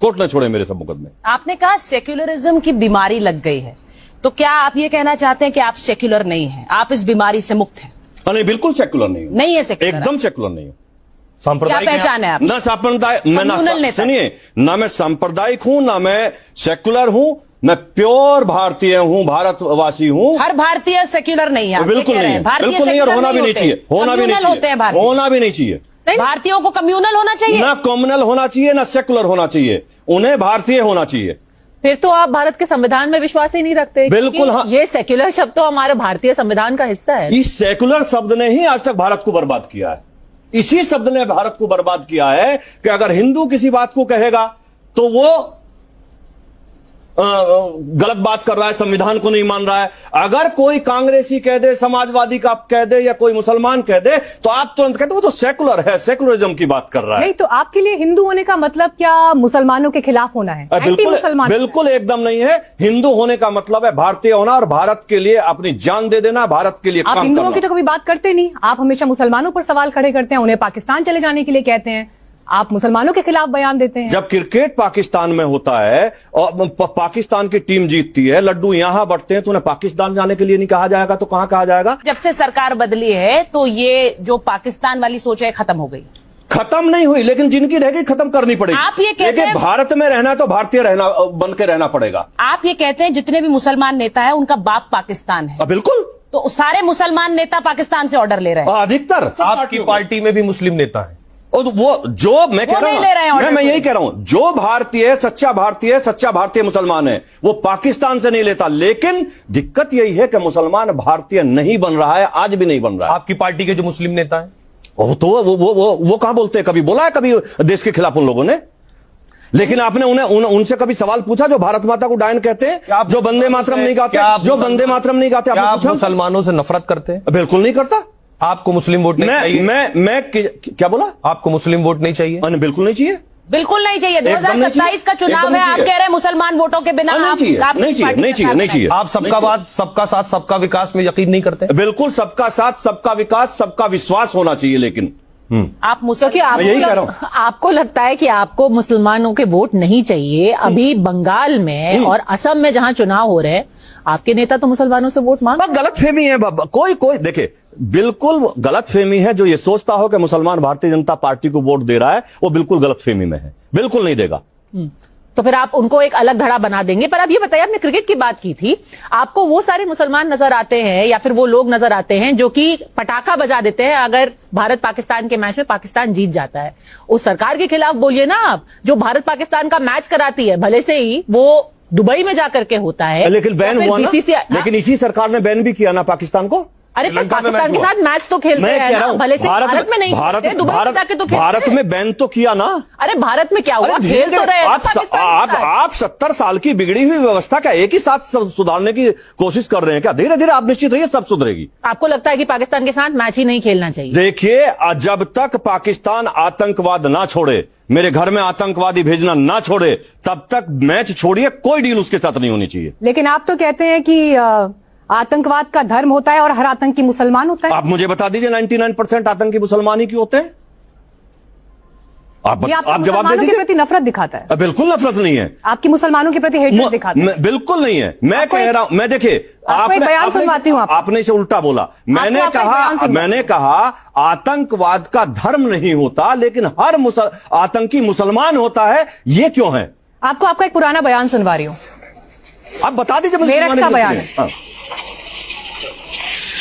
कोर्ट ने छोड़े मेरे सब मुकदमे। आपने कहा सेक्युलरिज्म की बीमारी लग गई है, तो क्या आप ये कहना चाहते हैं कि आप सेक्युलर नहीं हैं, आप इस बीमारी से मुक्त हैं? नहीं, बिल्कुल सेक्युलर नहीं हूं। नहीं है सेक्युलर, एकदम सेक्युलर नहीं हूं। क्या सांप्रदायिक पहचान है आप? ना सांप्रदायिक, कम्युनल नेता। सुनिए, ना मैं सांप्रदायिक हूं, ना मैं सेक्युलर हूं, मैं प्योर भारतीय हूं, भारतवासी हूं। हर भारतीय सेक्युलर नहीं है, आप ये बिल्कुल कह रहे नहीं हैं। है, भारतीय बिल्कुल नहीं, और होना भी नहीं चाहिए, होना भी नहीं कम्युनल होते हैं चाहिए, भारतीय। होना भी नहीं चाहिए। भारतीयों को कम्युनल होना चाहिए, ना कम्युनल होना चाहिए, ना सेक्युलर होना चाहिए, उन्हें भारतीय होना चाहिए। फिर तो आप भारत के संविधान में विश्वास ही नहीं रखते। बिल्कुल, हाँ। ये सेक्युलर शब्द तो हमारे भारतीय संविधान का हिस्सा है। इस सेक्युलर शब्द ने ही आज तक भारत को बर्बाद किया है। इसी शब्द ने भारत को बर्बाद किया है कि अगर हिंदू किसी बात को कहेगा तो वो गलत बात कर रहा है, संविधान को नहीं मान रहा है। अगर कोई कांग्रेसी कह दे, समाजवादी का कह दे, या कोई मुसलमान कह दे, तो आप तुरंत कहते वो तो सेकुलर है, सेकुलरिज्म की बात कर रहा है। नहीं, तो आपके लिए हिंदू होने का मतलब क्या मुसलमानों के खिलाफ होना है? एंटी मुसलमान? बिल्कुल एकदम नहीं है। हिंदू होने का मतलब है भारतीय होना और भारत के लिए अपनी जान दे देना, भारत के लिए आप काम हिंदुओं की करना। तो कभी बात करते नहीं, आप हमेशा मुसलमानों पर सवाल खड़े करते हैं, उन्हें पाकिस्तान चले जाने के लिए कहते हैं, आप मुसलमानों के खिलाफ बयान देते हैं। जब क्रिकेट पाकिस्तान में होता है और पाकिस्तान की टीम जीतती है, लड्डू यहां बढ़ते हैं, तो उन्हें पाकिस्तान जाने के लिए नहीं कहा जाएगा तो कहां कहा जाएगा? जब से सरकार बदली है तो ये जो पाकिस्तान वाली सोच है खत्म हो गई। खत्म नहीं हुई, लेकिन जिनकी रहेगी खत्म करनी पड़ेगी। आप ये कहते हैं भारत में रहना है तो भारतीय रहना बन के रहना पड़ेगा। आप ये कहते हैं जितने भी मुसलमान नेता है उनका बाप पाकिस्तान है, बिल्कुल। तो सारे मुसलमान नेता पाकिस्तान से ऑर्डर ले रहे हैं। अधिकतर आपकी पार्टी में भी मुस्लिम नेता है, और वो जो मैं कह नहीं ले रहे हैं रहा हूं, मैं ऑर्डर यही कह रहा हूं, जो भारतीय सच्चा भारतीय मुसलमान है वो पाकिस्तान से नहीं लेता। लेकिन दिक्कत यही है कि मुसलमान भारतीय नहीं बन रहा है, आज भी नहीं बन रहा है। आपकी पार्टी के जो मुस्लिम नेता है तो वो कहां बोलते हैं? कभी बोला है कभी देश के खिलाफ उन लोगों ने? लेकिन आपने उनसे कभी सवाल पूछा जो भारत माता को डायन कहते हैं, जो वंदे मातरम नहीं गाते, जो वंदे मातरम नहीं गाते? क्या आप आपने पूछा? मुसलमानों से नफरत करते हैं? बिल्कुल नहीं करता। आपको मुस्लिम वोट नहीं चाहिए? मैं क्या बोला? आपको मुस्लिम वोट नहीं चाहिए? बिल्कुल नहीं चाहिए, बिल्कुल नहीं चाहिए। एकदम नहीं 2027 का चाहिए, चुनाव एकदम है, नहीं आप चाहिए। कह रहे हैं मुसलमान वोटों के बिना नहीं आप चाहिए, आपकी नहीं चाहिए, पार्टी नहीं चाहिए, सरकार नहीं चाहिए। आप सबका बात, सबका साथ, सबका विकास में यकीन नहीं करते? बिल्कुल, सबका साथ, सबका विकास, सबका विश्वास होना चाहिए। लेकिन आप क्योंकि मैं यही कह रहा हूं। आपको लगता है कि आपको मुसलमानों के वोट नहीं चाहिए। अभी बंगाल में और असम में जहां चुनाव हो रहे हैं, आपके नेता तो मुसलमानों से वोट मांग। गलत फहमी है बाबा। कोई देखे, बिल्कुल गलत फहमी है। जो ये सोचता हो कि मुसलमान भारतीय जनता पार्टी को वोट दे रहा है, वो बिल्कुल गलत फहमी में है, बिल्कुल नहीं देगा। तो फिर आप उनको एक अलग धड़ा बना देंगे। पर अब ये बताइए, आपने क्रिकेट की बात की थी, आपको वो सारे मुसलमान नजर आते हैं या फिर वो लोग नजर आते हैं जो कि पटाखा बजा देते हैं अगर भारत पाकिस्तान के मैच में पाकिस्तान जीत जाता है? उस सरकार के खिलाफ बोलिए ना आप, जो भारत पाकिस्तान का मैच कराती है, भले से ही वो दुबई में जाकर के होता है। लेकिन बैन हुआ ना, BCCI लेकिन इसी सरकार ने बैन भी किया ना पाकिस्तान को। अरे पर श्रीलंका में पाकिस्तान के मैच साथ मैच तो खेलते मैं हैं कह रहा ना, हूं, भले से भारत में नहीं खेलते, दुबई में जाके तो खेलते भारत हैं। में बैन तो किया ना। अरे भारत में क्या हुआ, अरे खेल तो रहे हैं आप पाकिस्तान के साथ। आप 70 साल की बिगड़ी हुई व्यवस्था का एक ही साथ सुधारने की कोशिश कर रहे हैं क्या? धीरे धीरे आप निश्चित रहिए, सब सुधरेगी। आपको लगता है कि पाकिस्तान के साथ मैच ही नहीं खेलना चाहिए? देखिए, जब तक पाकिस्तान आतंकवाद ना छोड़े, मेरे घर में आतंकवादी भेजना ना छोड़े, तब तक मैच छोड़िए, कोई डील उसके साथ नहीं होनी चाहिए। लेकिन आप तो कहते हैं कि आतंकवाद का धर्म होता है और हर आतंकी मुसलमान होता है। आप मुझे बता दीजिए, 99% आतंकी मुसलमान ही क्यों होते हैं? आप जवाब दे मुसलमानों के दीजिए। प्रति नफरत दिखाता है। बिल्कुल नफरत नहीं है, आपकी मुसलमानों के प्रति हेटरेट दिखाता है। बिल्कुल नहीं है। मैं कह रहा हूं, मैं देखिए, आपको बयान सुनवाती हूं। आपने इसे उल्टा बोला। मैंने कहा आतंकवाद का धर्म नहीं होता, लेकिन हर आतंकी मुसलमान होता है। ये क्यों है? आपको आपका एक पुराना बयान सुनवा रही हूँ। आप बता दीजिए। मेरठ का बयान है। हाँ।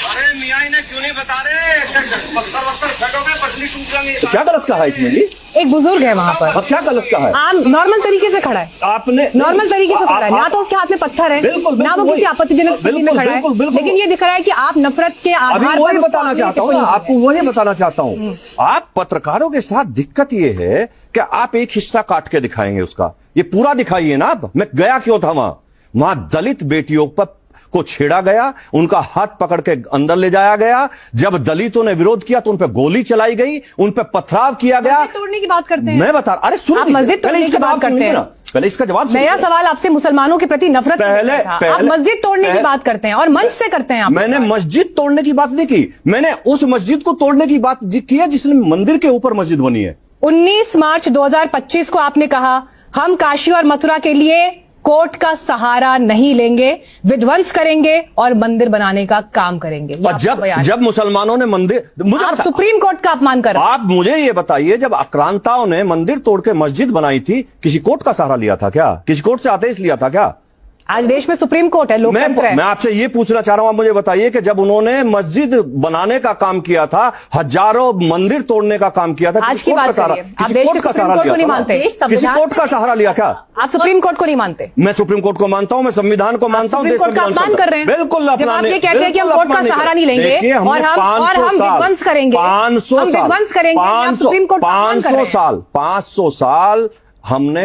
अरे मियाँ इन्हें क्यों नहीं बता रहे? 70-72 फेंकोगे, पसली टूट जाएंगी। तो क्या गलत कहा है इसमें जी? एक बुजुर्ग है वहां पर, अब क्या गलत कहा है? आम नॉर्मल तरीके से खड़ा है, आपने नॉर्मल तरीके से खड़ा है, ना तो उसके हाथ में पत्थर है, बिल्कुल, ना वो बिल्कुल किसी आपत्तिजनक स्थिति में खड़ा है, लेकिन ये दिख रहा है कि आप नफरत के आधार अभी पर वही उसको बताना अपनी चाहता हूँ, टिप्पणी कर रहे हैं। आपको वही बताना चाहता हूँ। आप पत्रकारों के साथ दिक्कत ये है कि आप एक हिस्सा काट के दिखाएंगे उसका, ये पूरा दिखाइए ना। आप मैं गया क्यों था वहां? वहां दलित बेटियों पर को छेड़ा गया, उनका हाथ पकड़ के अंदर ले जाया गया। जब दलितों ने विरोध किया तो उन पर गोली चलाई गई, उन पर पथराव किया गया। मस्जिद तोड़ने की बात करते हैं। मैं बता, अरे सुन, आप मस्जिद तोड़ने की बात करते हैं। पहले इसका जवाब मेरा सवाल आपसे मुसलमानों के प्रति नफरत आप मस्जिद तोड़ने की बात करते हैं और मंच से करते हैं आप। मैंने मस्जिद तोड़ने की बात नहीं की, मैंने उस मस्जिद को तोड़ने की बात की है जिसने मंदिर के ऊपर मस्जिद बनी है। 19 मार्च 2025 को आपने कहा हम काशी और मथुरा के लिए कोर्ट का सहारा नहीं लेंगे, विध्वंस करेंगे और मंदिर बनाने का काम करेंगे। और जब मुसलमानों ने मंदिर, मुझे आप सुप्रीम कोर्ट का अपमान कर रहे हैं। आप मुझे ये बताइए, जब आक्रांताओं ने मंदिर तोड़ के मस्जिद बनाई थी, किसी कोर्ट का सहारा लिया था क्या? किसी कोर्ट से आदेश लिया था क्या? आज देश में सुप्रीम कोर्ट है, लोकतंत्र है। मैं आपसे ये पूछना चाह रहा हूं, आप मुझे बताइए कि जब उन्होंने मस्जिद बनाने का काम किया था, हजारों मंदिर तोड़ने का काम किया था, आज की बात करिए, आप देश के सुप्रीम कोर्ट को नहीं मानते, किसी कोर्ट का सहारा लिया क्या? आप सुप्रीम कोर्ट को नहीं मानते? मैं सुप्रीम कोर्ट को मानता हूं, मैं संविधान को मानता हूं, देश का अपमान कर रहे हैं। बिल्कुल जब आप ये कहते हैं कि हम कोर्ट का सहारा नहीं लेंगे और हम विध्वंस करेंगे, 500 साल हमने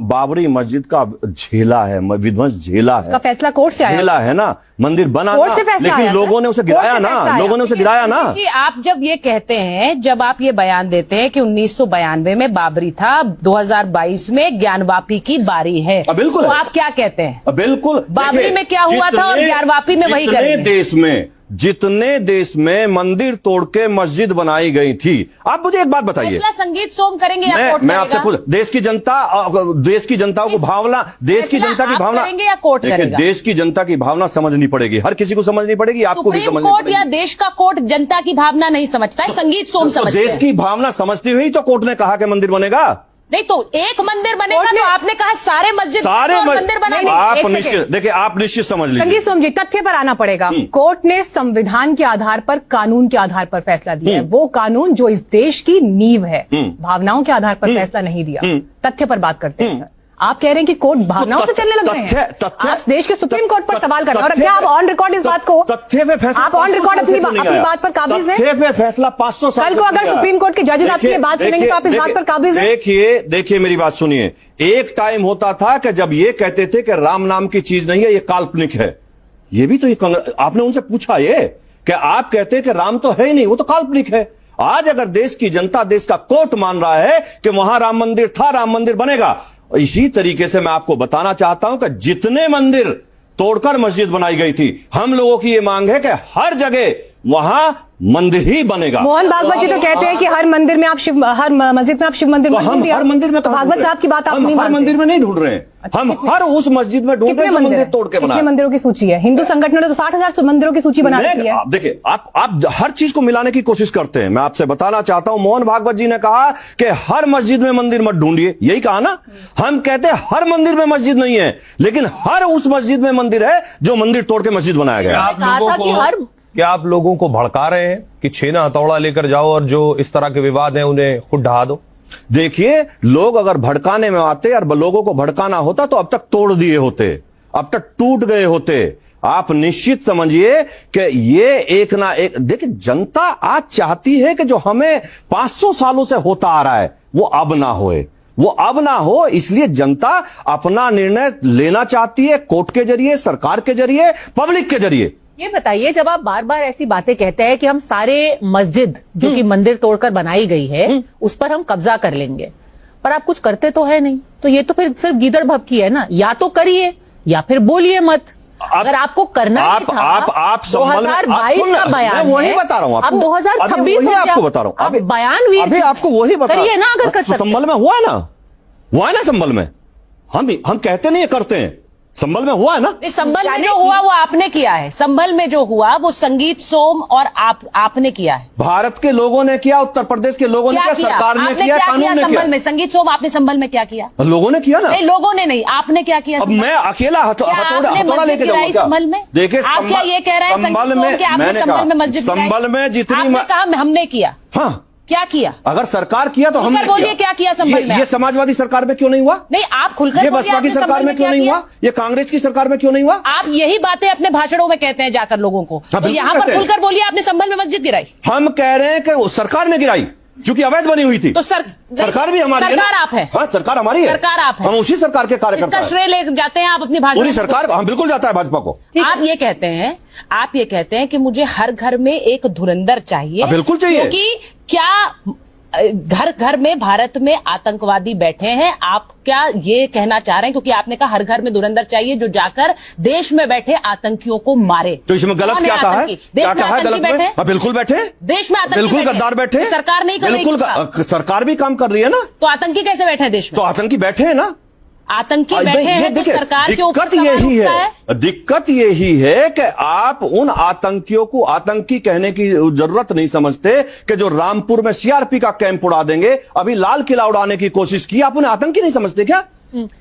बाबरी मस्जिद का झेला है, विध्वंस झेला है। उसका फैसला कोर्ट से आया, झेला है ना, मंदिर बना कोर्ट से फैसला लेकिन आया, लोगों ने उसे गिराया ना, लोगों ने उसे गिराया ना। जी, आप जब ये कहते हैं, जब आप ये बयान देते हैं कि 1992 में बाबरी था, 2022 में ज्ञानवापी की बारी है, बिल्कुल, तो आप क्या कहते हैं? बिल्कुल, बाबरी में क्या हुआ था और ज्ञानवापी में वही करेंगे। जितने देश में मंदिर तोड़ के मस्जिद बनाई गई थी, आप मुझे एक बात बताइए, फैसला संगीत सोम करेंगे या कोर्ट मैं आपसे पूछ, देश की जनता को भावना, देश की जनता की भावना करेंगे या कोर्ट करेगा? देश की जनता की भावना समझनी पड़ेगी, हर किसी को समझनी पड़ेगी, आपको भी समझनी कोर्ट या देश का कोर्ट जनता की भावना नहीं समझता है, संगीत सोम समझते हैं। देश की भावना समझती हुई तो कोर्ट ने कहा कि मंदिर बनेगा। नहीं तो एक मंदिर बनेगा, तो आपने कहा सारे मंदिर बनेंगे। आप निश्चित देखिए, आप निश्चित समझ लीजिए। संगीत सोम जी, तथ्य पर आना पड़ेगा। कोर्ट ने संविधान के आधार पर, कानून के आधार पर फैसला दिया है, वो कानून जो इस देश की नींव है। भावनाओं के आधार पर फैसला नहीं दिया। तथ्य पर बात करते हैं सर। आप कह रहे हैं कि कोर्ट भावनाओं से चलने लग गए हैं। आप देश के सुप्रीम कोर्ट पर सवाल कर रहे हैं और क्या आप ऑन रिकॉर्ड इस बात को, तथ्य पे फैसला, आप ऑन रिकॉर्ड अपनी बात पर काबिज हैं? तथ्य पे फैसला 500 साल कल को अगर सुप्रीम कोर्ट के जजेस आपकी बात सुनेंगे तो आप इस बात पर काबिज हैं? देखिए मेरी बात सुनिए, एक टाइम होता था कि जब ये कहते थे कि राम नाम की चीज नहीं है, ये काल्पनिक है। ये भी तो आपने उनसे पूछा ये कि आप कहते हैं कि राम तो है ही नहीं, वो तो काल्पनिक है। आज अगर देश की जनता, देश का कोर्ट मान रहा है कि वहां राम मंदिर था, राम मंदिर बनेगा, इसी तरीके से मैं आपको बताना चाहता हूं कि जितने मंदिर तोड़कर मस्जिद बनाई गई थी, हम लोगों की ये मांग है कि हर जगह वहां मंदिर ही बनेगा। मोहन भागवत जी तो कहते हैं कि हर मंदिर में आप हर मस्जिद में आप शिव मंदिर, हम हर मंदिर में, भागवत साहब की बात आप नहीं हर मंदिर में नहीं ढूंढ रहे हैं, हम हर उस मस्जिद में ढूंढ रहे हैं जो मंदिर तोड़ के बना। कितने मंदिरों की सूची है? हिंदू संगठनों ने तो 60,000 मंदिरों की सूची बना रखी है। देखिए, आप हर चीज को मिलाने की कोशिश करते हैं। मैं आपसे बताना चाहता हूं, मोहन भागवत जी ने कहा कि हर मस्जिद में मंदिर मत ढूंढिए, यही कहा ना। हम कहते हैं हर मंदिर में मस्जिद नहीं है, लेकिन हर उस मस्जिद में मंदिर है जो मंदिर तोड़ के मस्जिद बनाया गया। क्या आप लोगों को भड़का रहे हैं कि छेना हथौड़ा लेकर जाओ और जो इस तरह के विवाद हैं उन्हें खुद ढहा दो? देखिए, लोग अगर भड़काने में आते और लोगों को भड़काना होता तो अब तक तोड़ दिए होते, अब तक टूट गए होते। आप निश्चित समझिए कि ये एक ना एक, देखिए, जनता आज चाहती है कि जो हमें 500 सालों से होता आ रहा है वो अब ना होए, वो अब ना हो। इसलिए जनता अपना निर्णय लेना चाहती है, कोर्ट के जरिए, सरकार के जरिए, पब्लिक के जरिए। ये बताइए, जब आप बार बार ऐसी बातें कहते हैं कि हम सारे मस्जिद जो कि मंदिर तोड़कर बनाई गई है उस पर हम कब्जा कर लेंगे, पर आप कुछ करते तो है नहीं, तो ये तो फिर सिर्फ गीदड़ भभकी है ना। या तो करिए या फिर बोलिए मत। अगर आपको करना आप 2022 का बयान, वही बता रहा हूं, अब 2026 आपको बता रहा हूं, अब बयान भी अभी आपको वही बता करिए ना, अगर कर सकते। संभल में हुआ है ना, हुआ है ना संभल में। हम कहते नहीं करते हैं, संभल में हुआ है ना। संभल में जो हुआ वो आपने किया है, संभल में जो हुआ वो संगीत सोम और आपने किया है। भारत के लोगों ने किया, उत्तर प्रदेश के लोगों ने किया, सरकार ने किया, कानून ने किया। संभल में संगीत सोम आपने संभल में क्या किया? लोगों ने किया ना। नहीं, लोगों ने नहीं, आपने क्या किया? अब मैं अकेला हथौड़ा लेके जाऊंगा संभल में? देखिए, आप क्या ये कह रहे हैं संभल में मस्जिद, संभल में जितनी कहा हमने किया, हाँ क्या किया? अगर सरकार किया तो हमने बोलिए क्या किया संभल में? ये समाजवादी सरकार में क्यों नहीं हुआ? नहीं, आप खुलकर ये बसपा की सरकार में क्यों नहीं हुआ? ये कांग्रेस की सरकार में क्यों नहीं हुआ? आप यही बातें अपने भाषणों में कहते हैं जाकर लोगों को, तो यहाँ पर खुलकर बोलिए आपने संभल में मस्जिद गिराई। हम कह रहे हैं कि सरकार ने गिराई, क्योंकि अवैध बनी हुई थी। तो सरकार भी हमारी है ना? सरकार आप है। हाँ, सरकार हमारी है। सरकार आप है। हम उसी सरकार के कार्यकर्ता इसका हैं। श्रेय ले जाते हैं आप अपनी भाजपा पूरी सरकार, हम बिल्कुल जाता है भाजपा को। आप ये कहते हैं कि मुझे हर घर में एक धुरंधर चाहिए। बिल्कुल चाहिए। क्योंकि क्या घर घर में भारत में आतंकवादी बैठे हैं, आप क्या ये कहना चाह रहे हैं? क्योंकि आपने कहा हर घर में धुरंधर चाहिए जो जाकर देश में बैठे आतंकियों को मारे। तो इसमें गलत कौन क्या कहा है? आतंकी? क्या देश में कहा है आतंकी गलत में? बैठे? हाँ, बिल्कुल बैठे। देश में आतंकी बिल्कुल बैठे? गद्दार बैठे। तो सरकार नहीं कर रही बिल्कुल सरकार भी काम कर रही है ना। तो आतंकी कैसे बैठे हैं देश में? तो आतंकी बैठे हैं ना। आतंकी बैठे हैं तो सरकार के ऊपर दिक्कत सवाल यही उठता है, दिक्कत यही है कि आप उन आतंकियों को आतंकी कहने की जरूरत नहीं समझते कि जो रामपुर में सीआरपी का कैंप उड़ा देंगे, अभी लाल किला उड़ाने की कोशिश की, आप उन्हें आतंकी नहीं समझते क्या?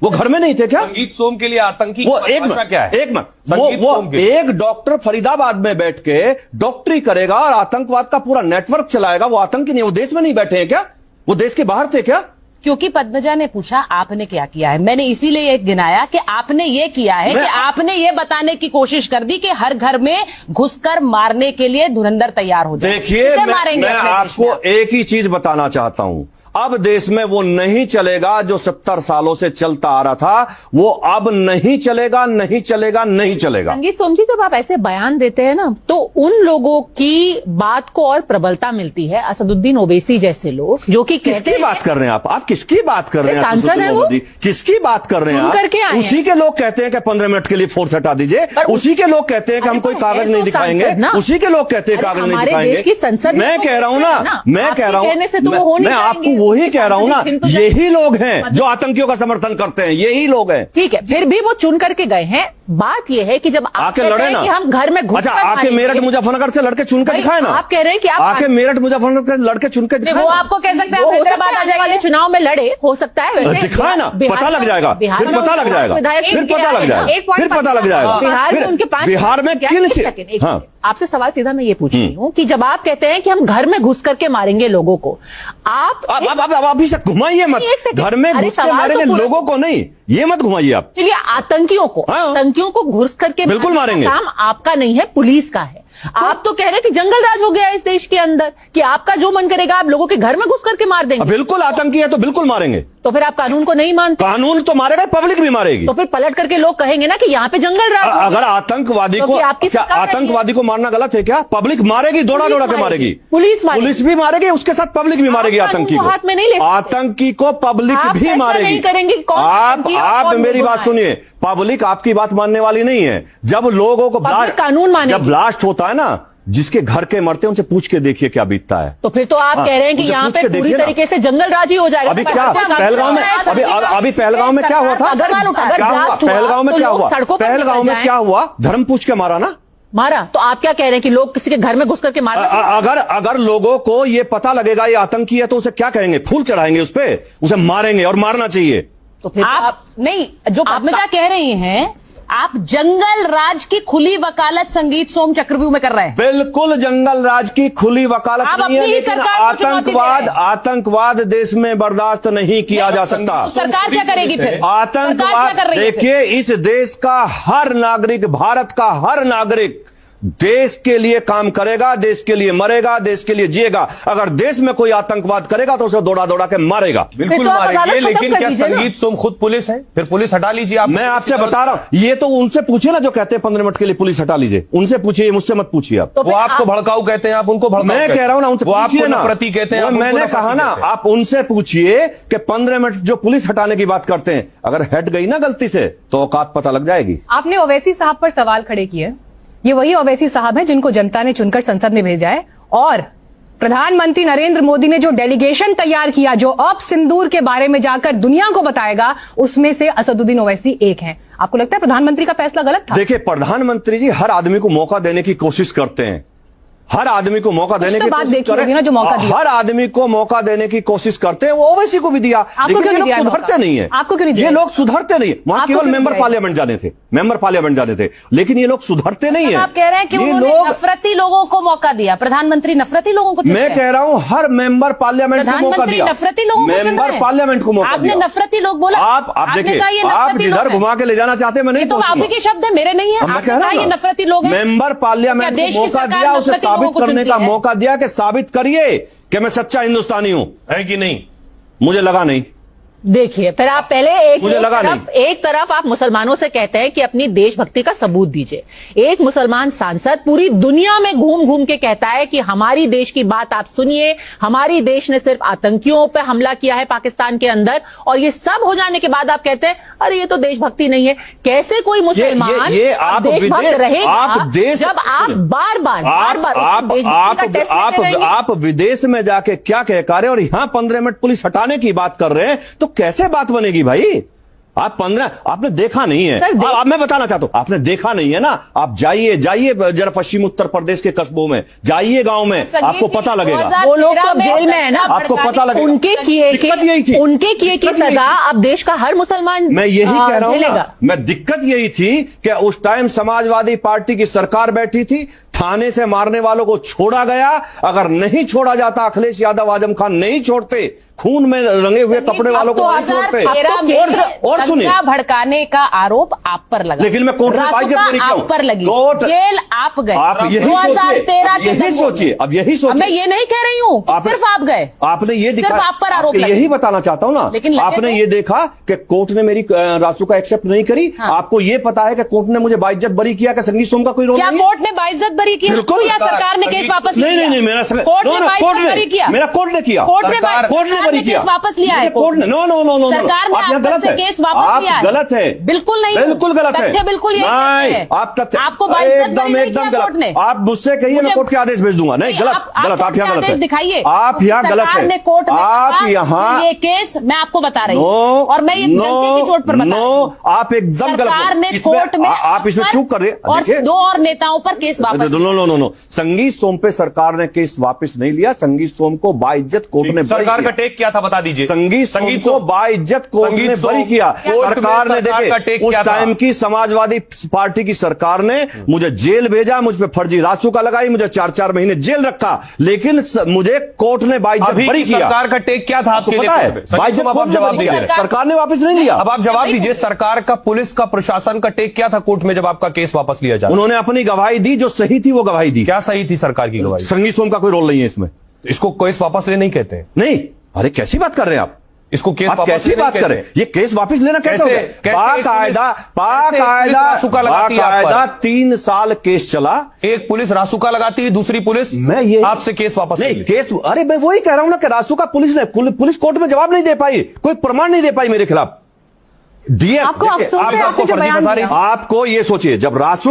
वो घर में नहीं थे क्या? संगीत सोम के लिए आतंकी वो की परिभाषा क्या है? एक मिनट, संगीत वो सोम के लिए। एक डॉक्टर फरीदाबाद में बैठ के डॉक्टरी करेगा और आतंकवाद का पूरा नेटवर्क चलाएगा, वो आतंकी नहीं, वो देश में नहीं बैठे हैं क्या? वो देश के बाहर थे क्या? क्योंकि पद्मजा ने पूछा आपने क्या किया है, मैंने इसीलिए ये गिनाया कि आपने ये किया है कि आपने ये बताने की कोशिश कर दी कि हर घर में घुसकर मारने के लिए धुरंधर तैयार हो जाए। देखिए, किसे मैं मारेंगे अपने देश आपको में? एक ही चीज बताना चाहता हूं, अब देश में वो नहीं चलेगा जो 70 सालों से चलता आ रहा था, वो अब नहीं चलेगा, नहीं चलेगा, नहीं चलेगा। संगीत सोम जी, जब आप ऐसे बयान देते हैं ना, तो उन लोगों की बात को और प्रबलता मिलती है। असदुद्दीन ओवैसी जैसे लोग जो कि किसकी बात कर रहे हैं आप किसकी बात कर रहे हैं? सांसद है वो, किसकी बात कर रहे हैं आप? करके आए हैं। उसी के लोग कहते हैं कि 15 मिनट के लिए फोर्स हटा दीजिए, उसी के लोग कहते हैं कि हम कोई कागज नहीं दिखाएंगे, उसी के लोग कहते हैं कागज नहीं दिखाएंगे। देश की संसद मैं कह रहा हूं ना, मैं कह रहा हूं, मैं आपको वही कह रहा हूं ना, यही लोग हैं जो आतंकियों का समर्थन करते हैं, यही लोग हैं। ठीक है, फिर भी वो चुन करके गए हैं। बात यह है कि जब आप आके कहते लड़े हैं ना कि हम घर में घुस अच्छा, कर आके मारेंगे, मेरठ मुजफ्फरनगर से लड़के चुन कर भाई, दिखाए ना। आप कह रहे हैं कि आप आके मेरठ मुजफ्फरनगर से लड़के चुन कर दिखाए वो ना। आपको कह सकते हैं वो आप हो सकता हैदराबाद है आ आने वाले जाइए। चुनाव में लड़े, हो सकता है। वैसे दिखाए ना, बिहार पता लग में- जाएगा, बिहार फिर में पता लग उनके जाएगा, विधायक फिर इनके पता लग आए जाएगा, ना। एक पॉइंट फिर पता लग जाएगा। बिहार में फिर उनके 5 बिहार में किन एक से- सेकंड, एक हाँ। सेकंड। आपसे सवाल सीधा मैं ये पूछ रही हूँ कि जब आप कहते हैं कि हम घर में घुस करके मारेंगे लोगों को, आप अब अभी से घुमाइए मत, एक सेकंड। घर में अरे घुस के सवाल तो मारेंगे पूरा- लोगों को नहीं, ये मत घुमाइए आप। चलिए, आतंकियों को हाँ। आतंकियों को घुस करके बिल्कुल मारने का मारेंगे। काम आपका नहीं है, पुलिस का है। आप तो कह रहे हैं कि जंगल राज हो गया है इस देश के अंदर, कि आपका जो मन करेगा आप लोगों के घर में घुस करके मार देंगे। बिल्कुल आतंकी है तो बिल्कुल मारेंगे। तो फिर आप कानून को नहीं मानते, कानून तो मारेगा, पब्लिक भी मारेगी। तो फिर पलट करके लोग कहेंगे ना कि यहाँ पे जंगल राज हो गया। अगर आतंकवादी को, क्योंकि आपकी क्या सरकार है ये। आतंकवादी को मारना गलत है क्या? पब्लिक मारेगी, दौड़ा दौड़ा के मारेगी, पुलिस मारेगी। पुलिस भी मारेगी, उसके साथ पब्लिक भी मारेगी। आप कानून आतंकी को को हाथ में नहीं ले सकते। आतंकी को पब्लिक आप भी फैसला मारेगी। नहीं करेंगे कि कौन आतंकी है और आप कौन मेरी गुनाह बात है। सुनिए, पब्लिक आपकी बात मानने वाली नहीं है। जब लोगों को पब्लिक कानून मानेगी। जब ब्लास्ट होता है ना, जिसके घर के मरते हैं उनसे पूछ के देखिए क्या बीतता है। तो फिर तो आप हाँ, कह रहे हैं कि उनसे यहाँ पूछ पे के पूरी देखिए ना। तरीके से जंगल राज ही हो जाएगा। अभी क्या पहलगांव में, अभी पहलगांव में क्या हुआ था? अगर क्या हुआ ब्लास्ट हुआ, पहलगांव में? तो क्या लोग हुआ सड़कों पर पहलगांव में? निकल क्या हुआ? धर्म पूछ के मारा ना, मारा। तो आप क्या कह रहे हैं कि लोग किसी के घर में घुस करके मार अगर लोगों को ये पता लगेगा ये आतंकी है तो उसे क्या कहेंगे? फूल चढ़ाएंगे उस पे, उसे मारेंगे और मारना चाहिए। तो फिर आप नहीं, जो पद्मजा कह रही हैं, आप जंगल राज की खुली वकालत संगीत सोम चक्रव्यूह में कर रहे हैं। बिल्कुल जंगल राज की खुली वकालत आप नहीं है, अपनी ही लेकिन सरकार को चुनौती दे रहे हैं। आतंकवाद देश में बर्दाश्त नहीं किया जा सकता। तो सरकार क्या करेगी फिर? सरकार क्या आतंकवाद, कर रही है फिर? देखिए, इस देश का हर नागरिक, भारत का हर नागरिक देश के लिए काम करेगा, देश के लिए मरेगा, देश के लिए जिएगा। अगर देश में कोई आतंकवाद करेगा तो उसे दौड़ा दौड़ा के मारेगा। बिल्कुल तो आप अदालत मारेंगे, खत्म लेकिन कर क्या दीजिए ना। संगीत सोम खुद पुलिस है? फिर पुलिस हटा लीजिए आप। मैं आपसे बता रहा हूं, ये तो उनसे पूछिए ना जो कहते हैं 15 मिनट के लिए पुलिस हटा लीजिए, उनसे पूछिए, मुझसे मत पूछिए आप। तो वो फिर आपको आप- भड़काऊ कहते हैं, आप उनको भड़काऊ मैं कहते हैं। कह रहा हूं ना, उनसे वो आपको पूछिए ना, नफरती कहते हैं, आप उनको मैंने नफरती कहा ना, कहते हैं। आप उनसे पूछिए कि 15 मिनट जो पुलिस हटाने की बात करते हैं, अगर हट गई ना गलती से तो औकात पता लग जाएगी। आपने ओवैसी साहब पर सवाल खड़े किए। ये वही ओवैसी साहब हैं जिनको जनता ने चुनकर संसद में भेजा है, और प्रधानमंत्री नरेंद्र मोदी ने जो डेलीगेशन तैयार किया, जो अब सिंदूर के बारे में जाकर दुनिया को बताएगा, उसमें से असदुद्दीन ओवैसी एक हैं। आपको लगता है प्रधानमंत्री का फैसला गलत था? देखिए, प्रधानमंत्री जी हर आदमी को मौका देने की कोशिश करते हैं, हर आदमी को मौका देने तो की बात कोशिश देखी होगी ना जो मौका दिया। हर आदमी को मौका देने की कोशिश करते हैं, वो ओवैसी को भी दिया। आपको लेकिन क्यों ये नहीं लोग दिया सुधरते मौका? नहीं है। आपको क्यों नहीं ये दिया? लोग सुधरते नहीं, वहां आपको केवल क्यों नहीं मेंबर दिया? पार्लियामेंट जाने थे, मेंबर पार्लियामेंट जाने थे, लेकिन ये लोग सुधरते नहीं है। आप कह रहे हैं कि ये उन्होंने लोग, नफरती लोगों को मौका दिया, प्रधानमंत्री नफरती लोगों को चुनते मैं हैं। कह रहा हूं हर मेंबर पार्लियामेंट को मौका प्रधानमंत्री दिया, नफरती लोगों को चुन रहे मेंबर हैं। पार्लियामेंट को मौका आपने दिया। नफरती लोग बोला। आप आपने देखिए, कहा ये आप नफरती लोग जिधर हैं। घुमा के ले जाना चाहते हैं, मैं नहीं ये तो पहुंचूंगा। आप ही के शब्द है, मेरे नहीं है। अब मैं आपने कह रहा कहा हूं ये ना, नफरती लोग हैं। मेंबर क्या पार्लियामेंट देश को की मौका सरकार दिया, उसे नफरती लोगों साबित को करने चुनती का है। मौका दिया कि साबित करिए कि मैं सच्चा हिंदुस्तानी हूं, है कि नहीं? मुझे लगा नहीं। देखिए, फिर आप पहले मुझे लगा एक तरफ आप मुसलमानों से कहते हैं कि अपनी देशभक्ति का सबूत दीजिए। एक मुसलमान सांसद पूरी दुनिया में घूम घूम के कहता है कि हमारी देश की बात आप सुनिए, हमारी देश ने सिर्फ आतंकियों पर हमला किया है पाकिस्तान के अंदर, और ये सब हो जाने के बाद आप कहते हैं अरे ये तो देशभक्ति नहीं है। कैसे कोई मुसलमान ये आप देशभक्त रहेगा जब आप बार बार आप विदेश में जाके क्या कह रहे हैं और यहां 15 मिनट पुलिस हटाने की बात कर रहे हैं, तो कैसे बात बनेगी भाई? आप 15 आपने देखा नहीं है। अब मैं बताना चाहता हूं, आपने देखा नहीं है ना। आप जाइए जरा पश्चिम उत्तर प्रदेश के कस्बों में जाइए, गांव में, आपको पता लगेगा। वो लोग तो अब जेल में है ना, आपको पता लगेगा। उनके किए की सजा अब देश का हर मुसलमान मैं यही कह रहा हूं झेलेगा। ना, मैं दिक्कत यही थी कि उस टाइम समाजवादी पार्टी की सरकार बैठी थी, थाने से मारने वालों को छोड़ा गया। अगर नहीं छोड़ा जाता, अखिलेश यादव, आजम खान नहीं छोड़ते, खून में रंगे हुए कपड़े वालों को नहीं छोड़ते। और सुनिए, भड़काने का आरोप आप पर लगा, लेकिन मैं कोर्ट में बाइज्जत बरी किया हूं। आप पर लगी, कोर्ट जेल आप गए। आप यही 2013 के यही सोचिए, अब यही सोचिए। मैं ये नहीं कह रही हूं कि सिर्फ आप गए, आपने ये सिर्फ दिखा, आप पर आरोप लगे। यही बताना चाहता हूं ना। लेकिन आपने ये देखा कि कोर्ट ने मेरी रासुका एक्सेप्ट नहीं करी। हाँ। आपको ये पता है कि कोर्ट ने मुझे बाइज्जत बरी किया कि संगीत सोम का कोई रोल नहीं है? क्या कोर्ट ने बाइज्जत बरी किया? बिल्कुल। या सरकार ने केस वापस लिया? नहीं, मेरा कोर्ट ने बाइज्जत बरी किया। मेरा कोर्ट ने किया। कोर्ट ने बरी किया। केस वापस लिया है। कोर्ट ने नो सरकार ने आप आपस से केस वापस लिया है। गलत है, बिल्कुल नहीं, बिल्कुल गलत है। तथ्य बिल्कुल यही कहते हैं। आप तथ्य आपको बाइज्जत बरी नहीं एकदम किया कोर्ट ने। आप मुझसे कहिए, मैं कोर्ट के आदेश भेज दूंगा। नहीं, गलत आप यहाँ गलत है। दिखाइए, आप यहाँ गलत है। सरकार ने कोर्ट में आप यहाँ ये केस मैं आपको बता रही हूँ, और मैं ये जनता की चोट पर बता रही हूँ। आप एकदम गलत सरकार ने हैं। कोर्ट में आप इसमें चूक कर रहे हैं। और देखिए, 2 और नेताओं पर केस वापस। नो, संगीत सोम पे सरकार ने केस वापस नहीं लिया। संगीत सोम को बाइज्जत कोर्ट ने सरकार का टेक क्या था, बता दीजिए। संगीत सोम को बाइज्जत कोर्ट ने बरी किया। सरकार ने देखिए, उस टाइम की समाजवादी पार्टी की सरकार ने मुझे जेल भेजा, मुझ पे फर्जी रासुका लगाई, मुझे 4-4 महीने जेल रखा, लेकिन मुझे कोर्ट ने बाइज्जत बरी किया। सरकार का टेक क्या था आपके लिए? पता है, बाइज्जत आप जवाब दीजिए। सरकार ने वापस नहीं लिया। अब आप जवाब दीजिए, सरकार का, पुलिस का, प्रशासन का टेक क्या था कोर्ट में जब आपका केस वापस लिया जाए? उन्होंने अपनी गवाही दी, जो सही थी वो गवाही दी। क्या सही थी सरकार की गवाही? संगीत सोम का कोई रोल नहीं है इसमें। इसको केस वापस ले नहीं कहते? नहीं, अरे कैसी बात कर रहे हैं आप? इसको केस आप वापस कैसी बात करें? ये केस वापस लेना कैसे हो गया? बाकायदा 3 साल केस चला। एक पुलिस रासुका लगाती है, दूसरी पुलिस मैं ये आपसे केस वापस नहीं केस, अरे मैं वही कह रहा हूं ना कि रासुका पुलिस कोर्ट में जवाब नहीं दे पाई, कोई प्रमाण नहीं दे पाई मेरे खिलाफ। डीएम आपको अफसोस है, आपने जो बयान दिया। आपको ये सोचिए, जब रासुका